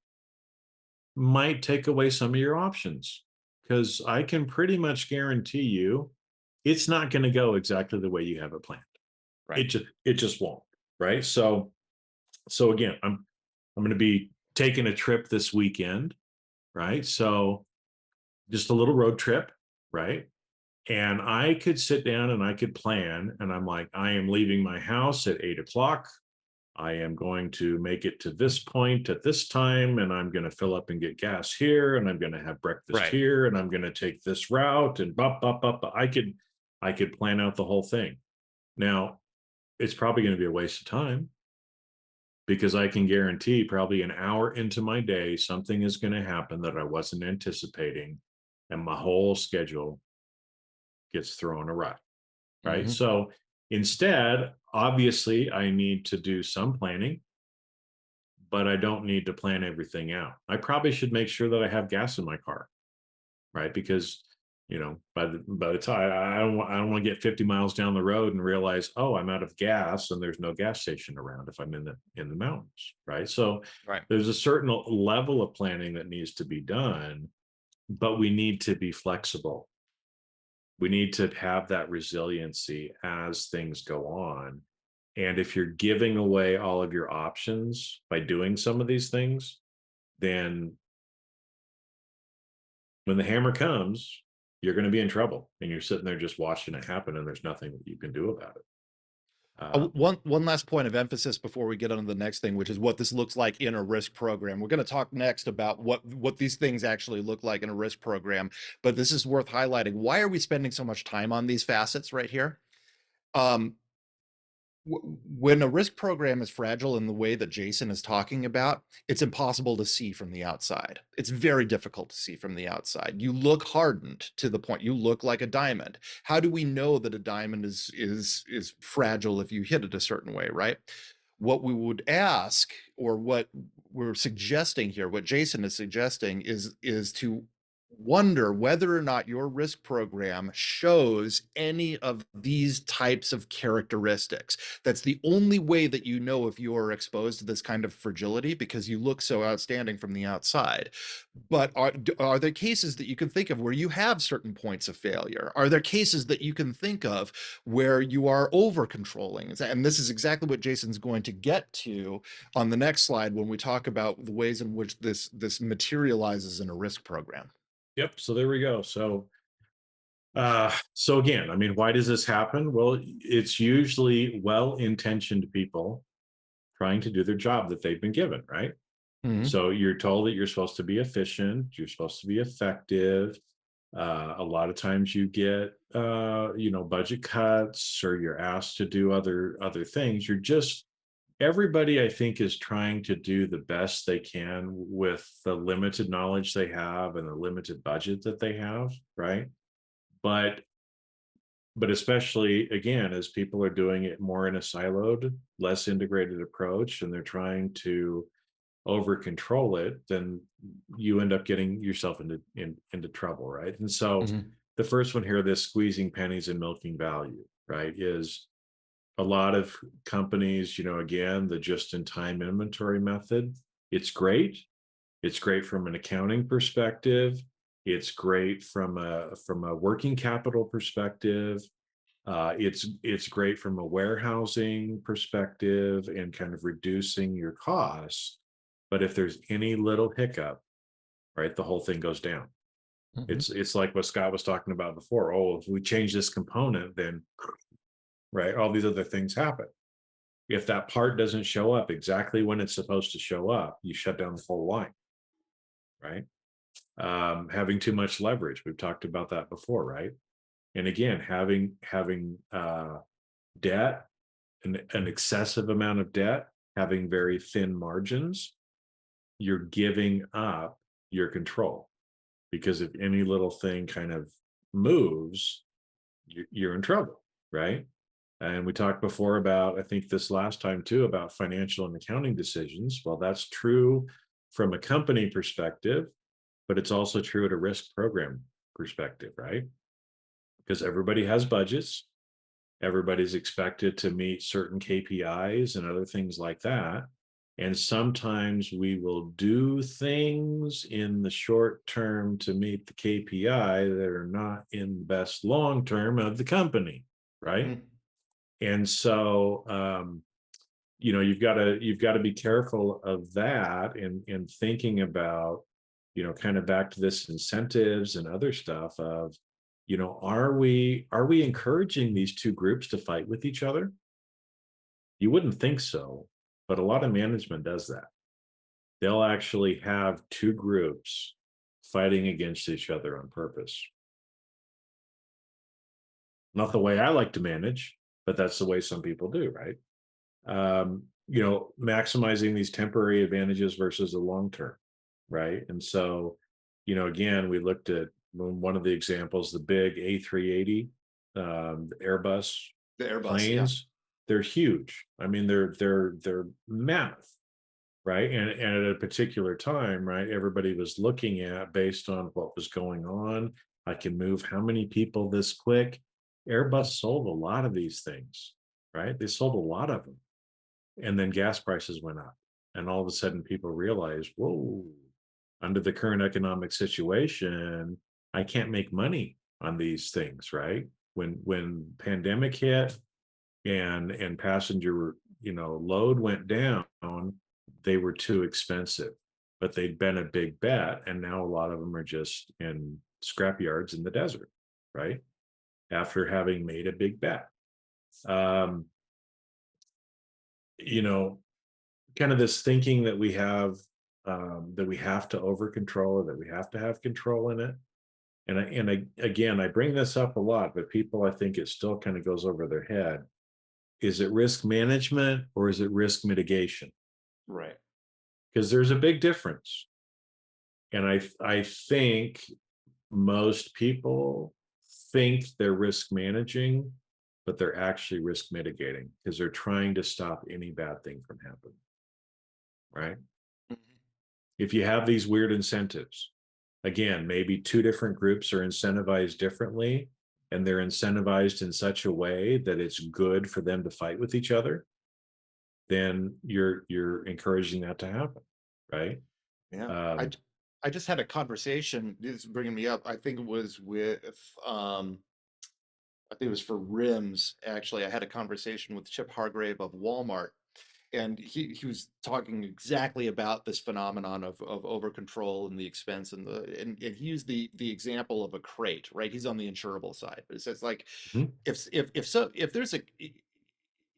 Speaker 2: might take away some of your options, because I can pretty much guarantee you it's not going to go exactly the way you have it planned.
Speaker 1: Right.
Speaker 2: It just won't, right? So again, I'm going to be taking a trip this weekend, right? So just a little road trip, right? And I could sit down and I could plan, and I'm like, I am leaving my house at 8 o'clock. I am going to make it to this point at this time, and I'm going to fill up and get gas here, and I'm going to have breakfast
Speaker 1: Right.
Speaker 2: here, and I'm going to take this route, and bop, bop, bop, bop. I could plan out the whole thing. Now, it's probably going to be a waste of time, because I can guarantee probably an hour into my day, something is going to happen that I wasn't anticipating, and my whole schedule gets thrown awry. Right.
Speaker 1: Hmm.
Speaker 2: So instead, obviously, I need to do some planning, but I don't need to plan everything out. I probably should make sure that I have gas in my car, right? Because by the time I don't want to get 50 miles down the road and realize, oh, I'm out of gas and there's no gas station around if I'm in the mountains, right? So
Speaker 1: Right.
Speaker 2: there's a certain level of planning that needs to be done, but we need to be flexible. We need to have that resiliency as things go on. And if you're giving away all of your options by doing some of these things, then when the hammer comes, you're going to be in trouble, and you're sitting there just watching it happen, and there's nothing that you can do about it.
Speaker 1: One last point of emphasis before we get on to the next thing, which is what this looks like in a risk program. We're going to talk next about what these things actually look like in a risk program, but this is worth highlighting. Why are we spending so much time on these facets right here? Um, when a risk program is fragile in the way that Jason is talking about, it's impossible to see from the outside. It's very difficult to see from the outside. You look hardened to the point you look like a diamond. How do we know that a diamond is fragile if you hit it a certain way, right? What we would ask, or what we're suggesting here, what Jason is suggesting is to wonder whether or not your risk program shows any of these types of characteristics. That's the only way that you know if you are exposed to this kind of fragility, because you look so outstanding from the outside. But are there cases that you can think of where you have certain points of failure? Are there cases that you can think of where you are over controlling? And this is exactly what Jason's going to get to on the next slide when we talk about the ways in which this materializes in a risk program.
Speaker 2: Yep. So there we go. So again, I mean, why does this happen? Well, it's usually well-intentioned people trying to do their job that they've been given, right?
Speaker 1: Mhm.
Speaker 2: So you're told that you're supposed to be efficient, you're supposed to be effective. A lot of times you get budget cuts, or you're asked to do other things. Everybody, I think, is trying to do the best they can with the limited knowledge they have and the limited budget that they have, right? But especially, again, as people are doing it more in a siloed, less integrated approach, and they're trying to over control it, then you end up getting yourself into trouble, right? And so
Speaker 1: Mhm.
Speaker 2: the first one here, this squeezing pennies and milking value, right, is a lot of companies, again, the just in time inventory method. It's great. It's great from an accounting perspective. It's great from a working capital perspective. It's great from a warehousing perspective and kind of reducing your costs. But if there's any little hiccup, right, the whole thing goes down.
Speaker 1: Mhm.
Speaker 2: It's like what Scott was talking about before. Oh, if we change this component, then right, all these other things happen. If that part doesn't show up exactly when it's supposed to show up, you shut down the whole line, right? Having too much leverage, we've talked about that before, right? And again, having debt, an excessive amount of debt, having very thin margins, you're giving up your control, because if any little thing kind of moves, you're in trouble, right? And we talked before about, I think this last time too, about financial and accounting decisions. Well, that's true from a company perspective, but it's also true at a risk program perspective, right? Because everybody has budgets, everybody's expected to meet certain KPIs and other things like that. And sometimes we will do things in the short term to meet the KPI that are not in the best long term of the company, right?
Speaker 1: Mm.
Speaker 2: And so you've got to be careful of that, and thinking about, kind of back to this incentives and other stuff of, are we encouraging these two groups to fight with each other? You wouldn't think so, but a lot of management does that. They'll actually have two groups fighting against each other on purpose. Not the way I like to manage, but that's the way some people do, right? Maximizing these temporary advantages versus the long term, right? And so, again, we looked at one of the examples, the big A380, the Airbus
Speaker 1: The Airbus, yeah.
Speaker 2: planes. They're huge. I mean, they're mammoth, right? And at a particular time, right, everybody was looking at, based on what was going on, I can move how many people this quick. Airbus sold a lot of these things, right? They sold a lot of them, and then gas prices went up, and all of a sudden people realized, whoa, under the current economic situation, I can't make money on these things, right? When pandemic hit, and passenger, load went down, they were too expensive, but they'd been a big bet, and now a lot of them are just in scrap yards in the desert, right? After having made a big bet. um you know Kind of this thinking that we have, that we have to over control, or that we have to have control in it. Again, I bring this up a lot, but people, I think it still kind of goes over their head. Is it risk management or is it risk mitigation?
Speaker 1: Right.
Speaker 2: Because there's a big difference. And I think most people think they're risk managing, but they're actually risk mitigating, because they're trying to stop any bad thing from happening, right?
Speaker 1: Mhm.
Speaker 2: If you have these weird incentives, again, maybe two different groups are incentivized differently, and they're incentivized in such a way that it's good for them to fight with each other, then you're encouraging that to happen, right?
Speaker 1: Yeah.
Speaker 2: um
Speaker 1: I just had a conversation, this is bringing me up, I think it was with, I think it was for rims, actually. I had a conversation with Chip Hargrave of Walmart, and he was talking exactly about this phenomenon of over control and the expense, and he used the example of a crate, right? He's on the insurable side, but it says, like,
Speaker 2: mhm,
Speaker 1: if there's a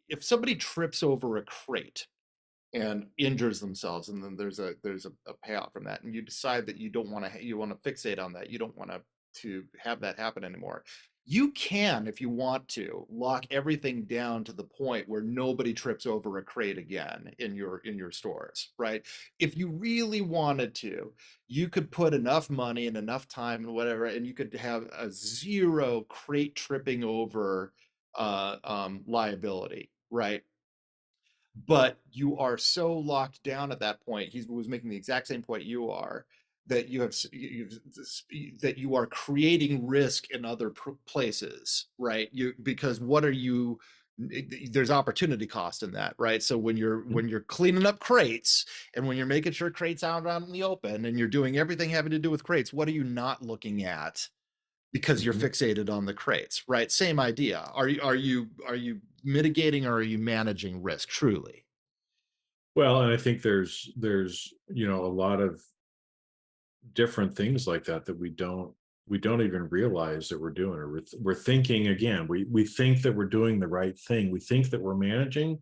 Speaker 1: if somebody trips over a crate and injures themselves, and then there's a payout from that, and you decide that you don't want to, you want to fixate on that, you don't want to have that happen anymore, you can, if you want to, lock everything down to the point where nobody trips over a crate again in your stores, right? If you really wanted to, you could put enough money and enough time and whatever, and you could have a zero crate tripping over liability, right? But you are so locked down at that point. He was making the exact same point you are, that that you are creating risk in other places, right? You, because what are you, there's opportunity cost in that, right? So
Speaker 2: mhm,
Speaker 1: when you're cleaning up crates, and when you're making sure crates out in the open, and you're doing everything having to do with crates, what are you not looking at because you're
Speaker 2: mhm.
Speaker 1: fixated on the crates, right? Same idea. Are you mitigating, or are you managing risk truly?
Speaker 2: Well, and I think there's a lot of different things like that that we don't even realize that we're doing, or we're thinking, again, we think that we're doing the right thing, we think that we're managing,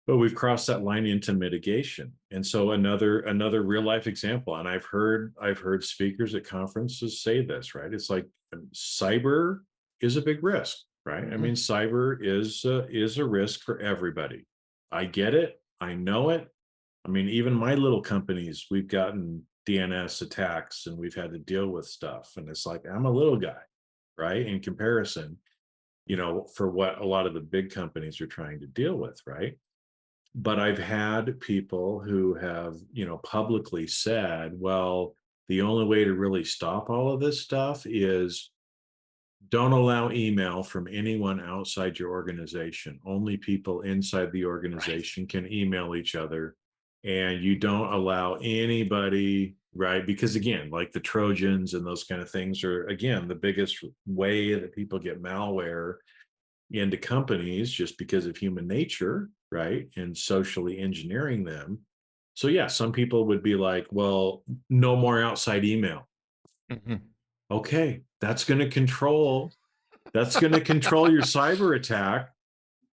Speaker 2: but we've crossed that line into mitigation. And so another real life example, and I've heard speakers at conferences say this, right? It's like cyber is a big risk, right? I
Speaker 1: Mhm.
Speaker 2: mean, cyber is a risk for everybody. I get it. I know it. I mean, even my little companies, we've gotten DNS attacks and we've had to deal with stuff. And it's like, I'm a little guy, right? In comparison, for what a lot of the big companies are trying to deal with, right? But I've had people who have, publicly said, well, the only way to really stop all of this stuff is don't allow email from anyone outside your organization. Only people inside the
Speaker 1: Right.
Speaker 2: organization can email each other. And you don't allow anybody, right? Because again, like the Trojans and those kind of things are, again, the biggest way that people get malware into companies just because of human nature, right? And socially engineering them. So, yeah, some people would be like, well, no more outside email.
Speaker 1: Mhm.
Speaker 2: Okay, that's going to control your cyber attack.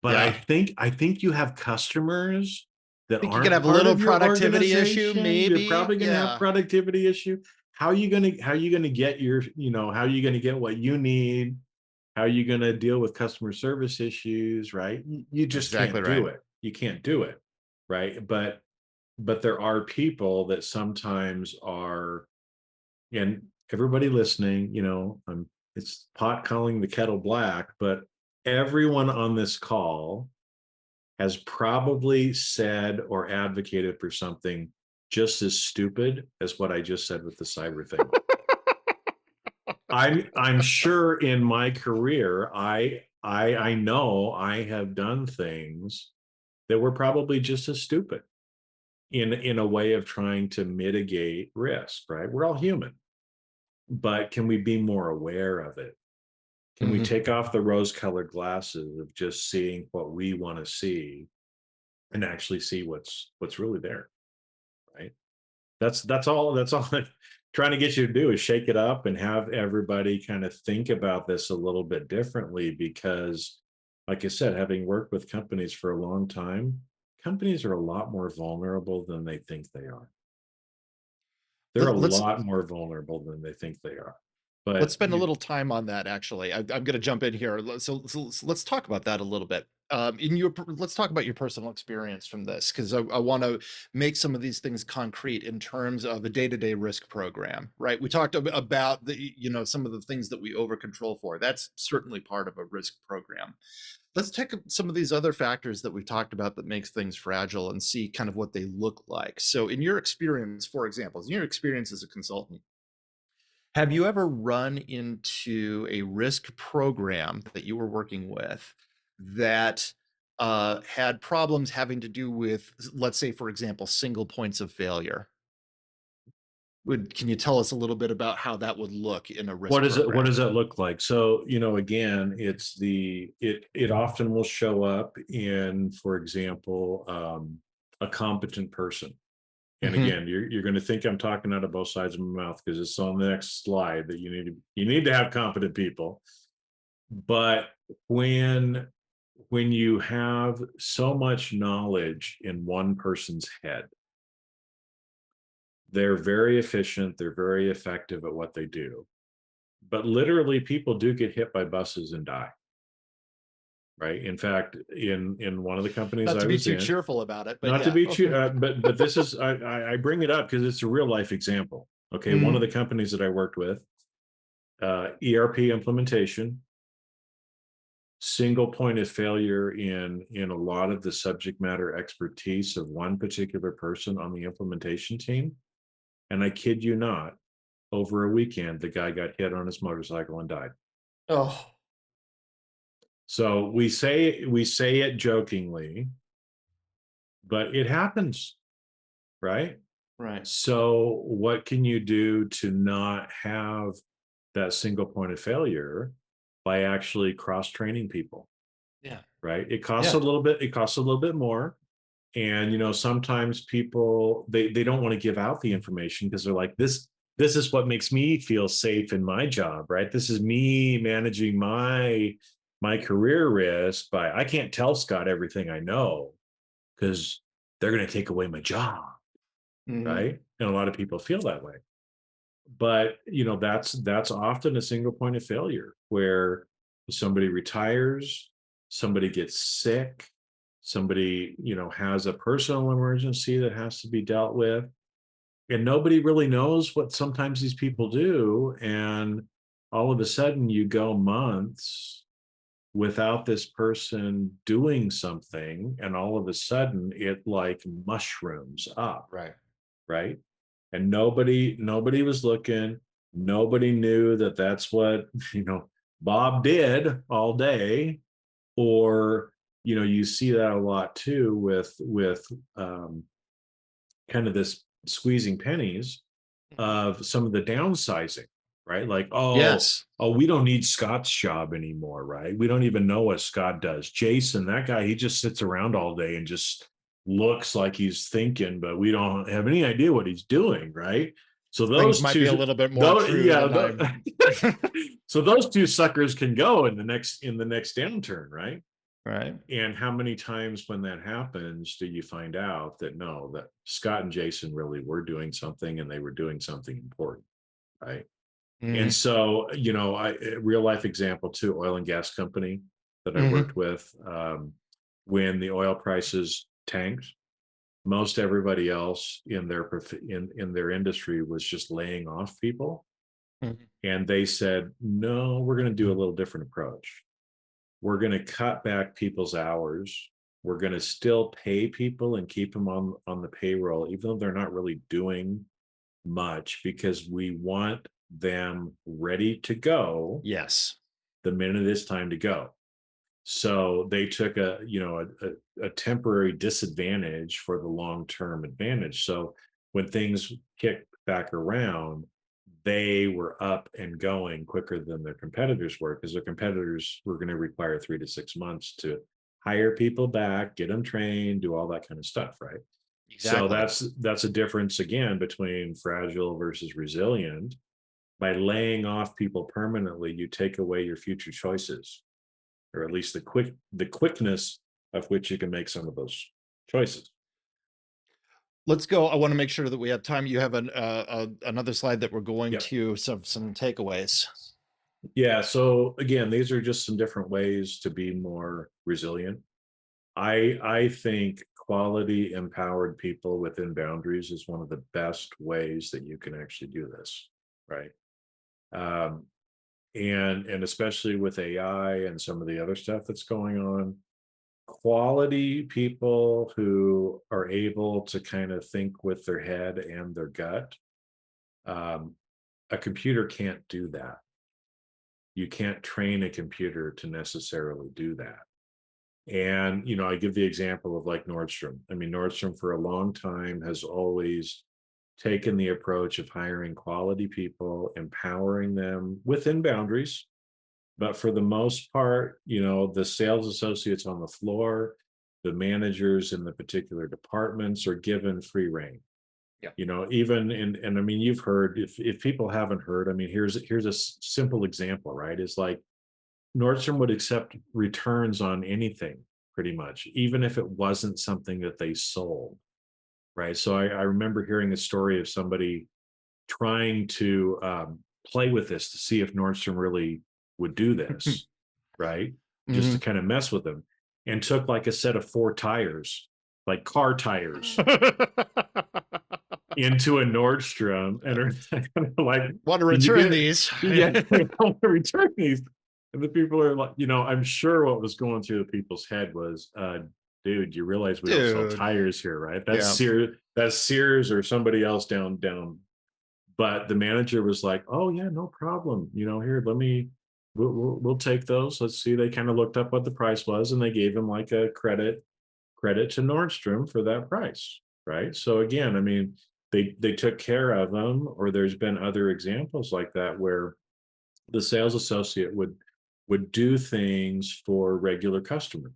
Speaker 2: But I
Speaker 1: Yeah.
Speaker 2: think I think you have customers that
Speaker 1: Think you could
Speaker 2: aren't
Speaker 1: have a
Speaker 2: part
Speaker 1: little
Speaker 2: of your
Speaker 1: productivity issue,
Speaker 2: organization. You're
Speaker 1: maybe?
Speaker 2: probably going to have
Speaker 1: Yeah.
Speaker 2: productivity issue. How are you going to get how are you going to get what you need? How are you going to deal with customer service issues, right? You just
Speaker 1: Exactly
Speaker 2: can't do
Speaker 1: right.
Speaker 2: it. You can't do it, right? But there are people that sometimes are, and everybody listening, it's pot calling the kettle black, but everyone on this call has probably said or advocated for something just as stupid as what I just said with the cyber thing. I'm sure in my career, I know I have done things that were probably just as stupid in a way of trying to mitigate risk, right? We're all human, but can we be more aware of it? Can we
Speaker 1: Mhm.
Speaker 2: take off the rose-colored glasses of just seeing what we want to see and actually see what's really there, right? That's all I'm trying to get you to do is shake it up and have everybody kind of think about this a little bit differently because, like I said, having worked with companies for a long time, companies are a lot more vulnerable than they think they are. They're a
Speaker 1: Let's
Speaker 2: lot more vulnerable than they think they are.
Speaker 1: let's
Speaker 2: But
Speaker 1: spend a little time on that. Actually, I'm going to jump in here. So let's talk about that a little bit. Let's talk about your personal experience from this because I want to make some of these things concrete in terms of a day-to-day risk program. Right? We talked about some of the things that we over control for. That's certainly part of a risk program. Let's take some of these other factors that we've talked about that makes things fragile and see kind of what they look like. So, in your experience, for example, in your experience as a consultant, have you ever run into a risk program that you were working with that had problems having to do with, let's say, for example, single points of failure? Can you tell us a little bit about how that would look in a
Speaker 2: what
Speaker 1: risk
Speaker 2: does it what
Speaker 1: program?
Speaker 2: does that look like? So, again, it often will show up in, for example, a competent person. And
Speaker 1: Hmm.
Speaker 2: again, you're going to think I'm talking out of both sides of my mouth because it's on the next slide that you need to have competent people. But when you have so much knowledge in one person's head, they're very efficient, they're very effective at what they do. But literally, people do get hit by buses and die, right? In fact, in one of the companies
Speaker 1: Not
Speaker 2: I
Speaker 1: to be
Speaker 2: was
Speaker 1: too
Speaker 2: in,
Speaker 1: cheerful about it, but
Speaker 2: not to
Speaker 1: yeah.
Speaker 2: be but this is I bring it up because it's a real life example. Okay, one of the
Speaker 1: Mm.
Speaker 2: companies that I worked with, ERP implementation, single point of failure in a lot of the subject matter expertise of one particular person on the implementation team, and I kid you not, over a weekend, the guy got hit on his motorcycle and died.
Speaker 1: Oh,
Speaker 2: So we say it jokingly, but it happens, right?
Speaker 1: right.
Speaker 2: So what can you do to not have that single point of failure by actually cross training people,
Speaker 1: Yeah.
Speaker 2: right?
Speaker 1: Yeah.
Speaker 2: It costs a little bit more. And sometimes people they don't want to give out the information because they're like, this is what makes me feel safe in my job, right? This is me managing my career risk by I can't tell Scott everything I know because they're going to take away my job,
Speaker 1: Mhm.
Speaker 2: right? And a lot of people feel that way. But that's often a single point of failure where somebody retires, somebody gets sick, somebody has a personal emergency that has to be dealt with, and nobody really knows what sometimes these people do, and all of a sudden you go months without this person doing something, and all of a sudden it like mushrooms up,
Speaker 1: Right.
Speaker 2: right? And nobody was looking. Nobody knew that that's what Bob did all day. Or you see that a lot too with um, kind of this squeezing pennies
Speaker 1: Mhm.
Speaker 2: of some of the downsizing, right? Like,
Speaker 1: Yes.
Speaker 2: oh, we don't need Scott's job anymore, right? We don't even know what Scott does. Jason, that guy, he just sits around all day and just looks like he's thinking, but we don't have any idea what he's doing, right? So
Speaker 1: Things
Speaker 2: those
Speaker 1: might be a
Speaker 2: two,
Speaker 1: little bit more
Speaker 2: though,
Speaker 1: true
Speaker 2: yeah,
Speaker 1: than I'm
Speaker 2: so those two suckers can go in the next downturn, right?
Speaker 1: right.
Speaker 2: And how many times when that happens do you find out that no, that Scott and Jason really were doing something and they were doing something important, right? And
Speaker 1: Mhm.
Speaker 2: so, a real life example too, oil and gas company that I
Speaker 1: Mhm.
Speaker 2: worked with, when the oil prices tanked, most everybody else in their industry was just laying off people,
Speaker 1: Mhm.
Speaker 2: and they said, no, we're going to do a little different approach. We're going to cut back people's hours. We're going to still pay people and keep them on the payroll, even though they're not really doing much, because we want them ready to go
Speaker 1: Yes.
Speaker 2: the minute it's time to go. So they took a temporary disadvantage for the long-term advantage. So when things kicked back around, they were up and going quicker than their competitors were, because their competitors were going to require 3 to 6 months to hire people back, get them trained, do all that kind of stuff, right? So
Speaker 1: Exactly.
Speaker 2: that's a difference again between fragile versus resilient. By laying off people permanently, you take away your future choices, or at least the quickness of which you can make some of those choices.
Speaker 1: Let's go. I want to make sure that we have time. You have another slide that we're going
Speaker 2: Yep.
Speaker 1: to some takeaways.
Speaker 2: Yeah. So again, these are just some different ways to be more resilient. I think quality empowered people within boundaries is one of the best ways that you can actually do this, right? Um, and especially with AI and some of the other stuff that's going on, quality people who are able to kind of think with their head and their gut. um, a computer can't do that. You can't train a computer to necessarily do that. And I give the example of like Nordstrom. I mean, Nordstrom for a long time has always taken the approach of hiring quality people, empowering them within boundaries. But for the most part, the sales associates on the floor, the managers in the particular departments are given free reign.
Speaker 1: Yeah.
Speaker 2: Even and I mean, you've heard, if people haven't heard, I mean, here's a simple example, right? Is like Nordstrom would accept returns on anything pretty much, even if it wasn't something that they sold, right? So I remember hearing a story of somebody trying to play with this to see if Nordstrom really would do this, right? Just to
Speaker 1: Mhm.
Speaker 2: kind of mess with them, and took like a set of four tires, like car tires, into a Nordstrom, and are kind of like,
Speaker 1: Want to
Speaker 2: "Can you
Speaker 1: return
Speaker 2: get?"
Speaker 1: these?
Speaker 2: Yeah, I want to return these. And the people are like, I'm sure what was going through the people's head was, dude, you realize we don't sell
Speaker 1: Dude.
Speaker 2: tires here, right? That's
Speaker 1: Yeah.
Speaker 2: Sears, that's Sears or somebody else down. But the manager was like, "Oh yeah, no problem. Here, let me. We'll take those. Let's see." They kind of looked up what the price was, and they gave him like a credit to Nordstrom for that price, right? So again, I mean, they took care of them. Or there's been other examples like that where the sales associate would do things for regular customers,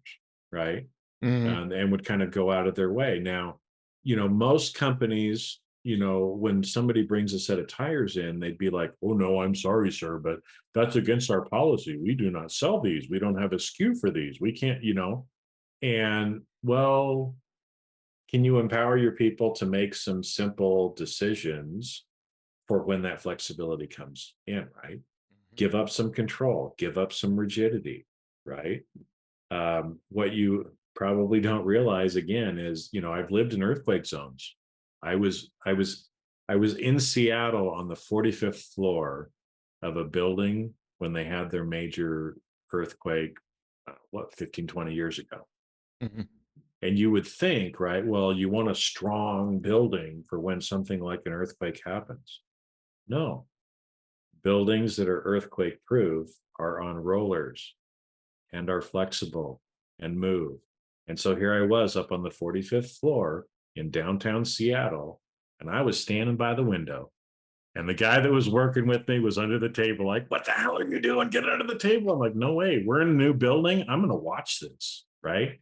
Speaker 2: right?
Speaker 1: Mhm.
Speaker 2: And would kind of go out of their way. Now, most companies, when somebody brings a set of tires in, they'd be like, "Oh no, I'm sorry, sir, but that's against our policy. We do not sell these. We don't have a SKU for these. We can't." And well, can you empower your people to make some simple decisions for when that flexibility comes in, right? Give up some control, give up some rigidity, right? What you probably don't realize again is, I've lived in earthquake zones. I was in Seattle on the 45th floor of a building when they had their major earthquake, 15, 20 years ago.
Speaker 1: Mhm.
Speaker 2: And you would think, right, well, you want a strong building for when something like an earthquake happens. No, buildings that are earthquake proof are on rollers and are flexible and move. And so here I was up on the 45th floor in downtown Seattle, and I was standing by the window. And the guy that was working with me was under the table, like, what the hell are you doing? Get under the table. I'm like, no way. We're in a new building. I'm going to watch this. Right.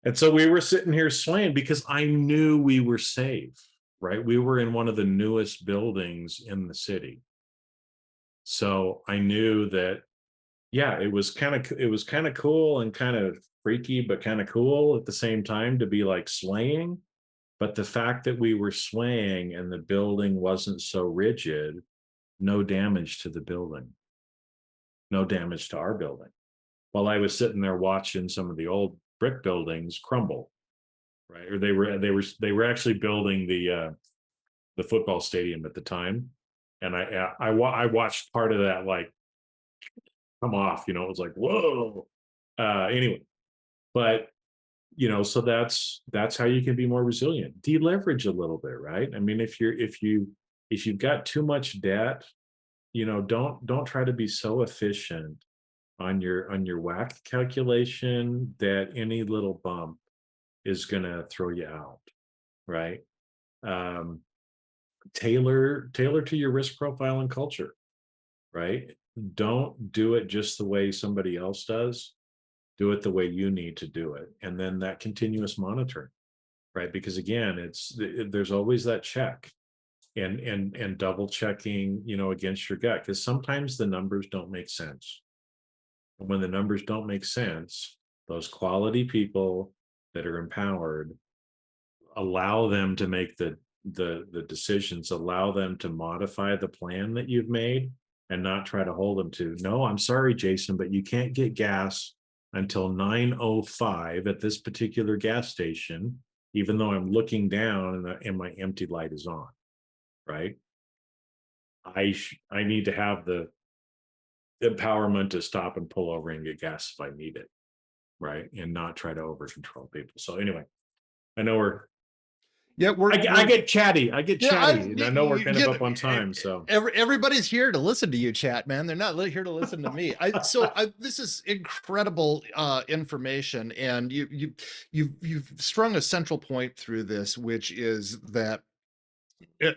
Speaker 2: And so we were sitting here swaying because I knew we were safe. Right. We were in one of the newest buildings in the city. So I knew that, yeah, it was kind of cool and kind of freaky, but kind of cool at the same time to be like swaying. But the fact that we were swaying and the building wasn't so rigid, no damage to the building, no damage to our building. While I was sitting there watching some of the old brick buildings crumble, right? Or they were actually building the football stadium at the time, and I watched part of that like come off. It was like whoa. Anyway, but so that's how you can be more resilient. Deleverage a little bit, right? I mean, if you've got too much debt, don't try to be so efficient on your whack calculation that any little bump is going to throw you out, right? um tailor to your risk profile and culture, right? Don't do it just the way somebody else does. Do it the way you need to do it, and then that continuous monitoring, right? Because again, there's always that check, and double checking, against your gut, because sometimes the numbers don't make sense. And when the numbers don't make sense, those quality people that are empowered, allow them to make the decisions, allow them to modify the plan that you've made, and not try to hold them to, no, I'm sorry, Jason, but you can't get gas until 9:05 at this particular gas station, even though I'm looking down and my empty light is on, right? I need to have the empowerment to stop and pull over and get gas if I need it, right? And not try to over control people. So anyway, I know
Speaker 1: Yeah,
Speaker 2: I get chatty. I get
Speaker 1: yeah,
Speaker 2: chatty, and I know we're
Speaker 1: you
Speaker 2: kind of
Speaker 1: get
Speaker 2: up on time. So
Speaker 1: everybody's here to listen to you chat, man. They're not here to listen to me. This is incredible information, and you've strung a central point through this, which is that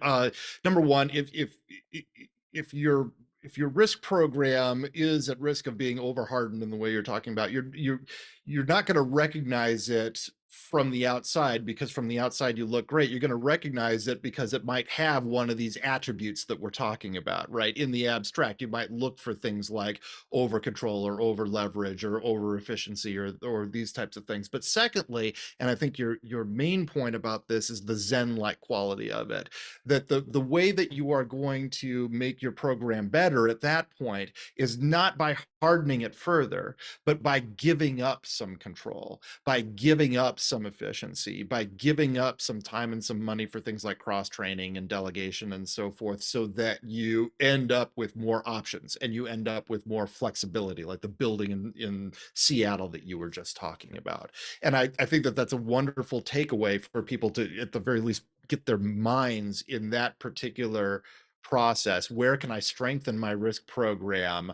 Speaker 1: uh, number one, if your if your risk program is at risk of being overhardened in the way you're talking about, you're not going to recognize it from the outside, because from the outside you look great. You're going to recognize it because it might have one of these attributes that we're talking about, right? In the abstract, you might look for things like over control or over leverage or over efficiency or these types of things. But secondly, and I think your main point about this is the Zen-like quality of it, that the way that you are going to make your program better at that point is not by hardening it further, but by giving up some control, by giving up some efficiency, by giving up some time and some money for things like cross training and delegation and so forth, so that you end up with more options and you end up with more flexibility, like the building in Seattle that you were just talking about. And I think that that's a wonderful takeaway for people to, at the very least, get their minds in that particular process. Where can I strengthen my risk program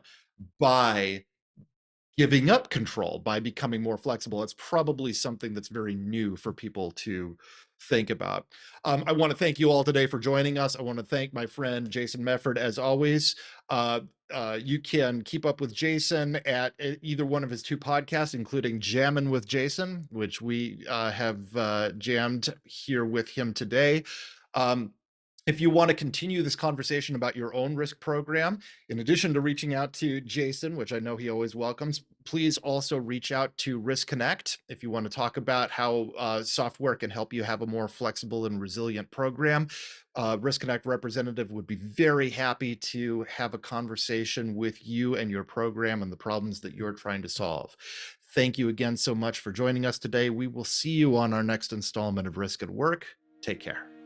Speaker 1: by giving up control, by becoming more flexible? It's probably something that's very new for people to think about. I want to thank you all today for joining us. I want to thank my friend Jason Mefford, as always. Uh, you can keep up with Jason at either one of his two podcasts, including Jammin' with Jason, which we have jammed here with him today. Um, If you want to continue this conversation about your own risk program, in addition to reaching out to Jason, which I know he always welcomes, please also reach out to Risk Connect if you want to talk about how software can help you have a more flexible and resilient program. Risk Connect representative would be very happy to have a conversation with you and your program and the problems that you're trying to solve. Thank you again so much for joining us today. We will see you on our next installment of Risk at Work. Take care.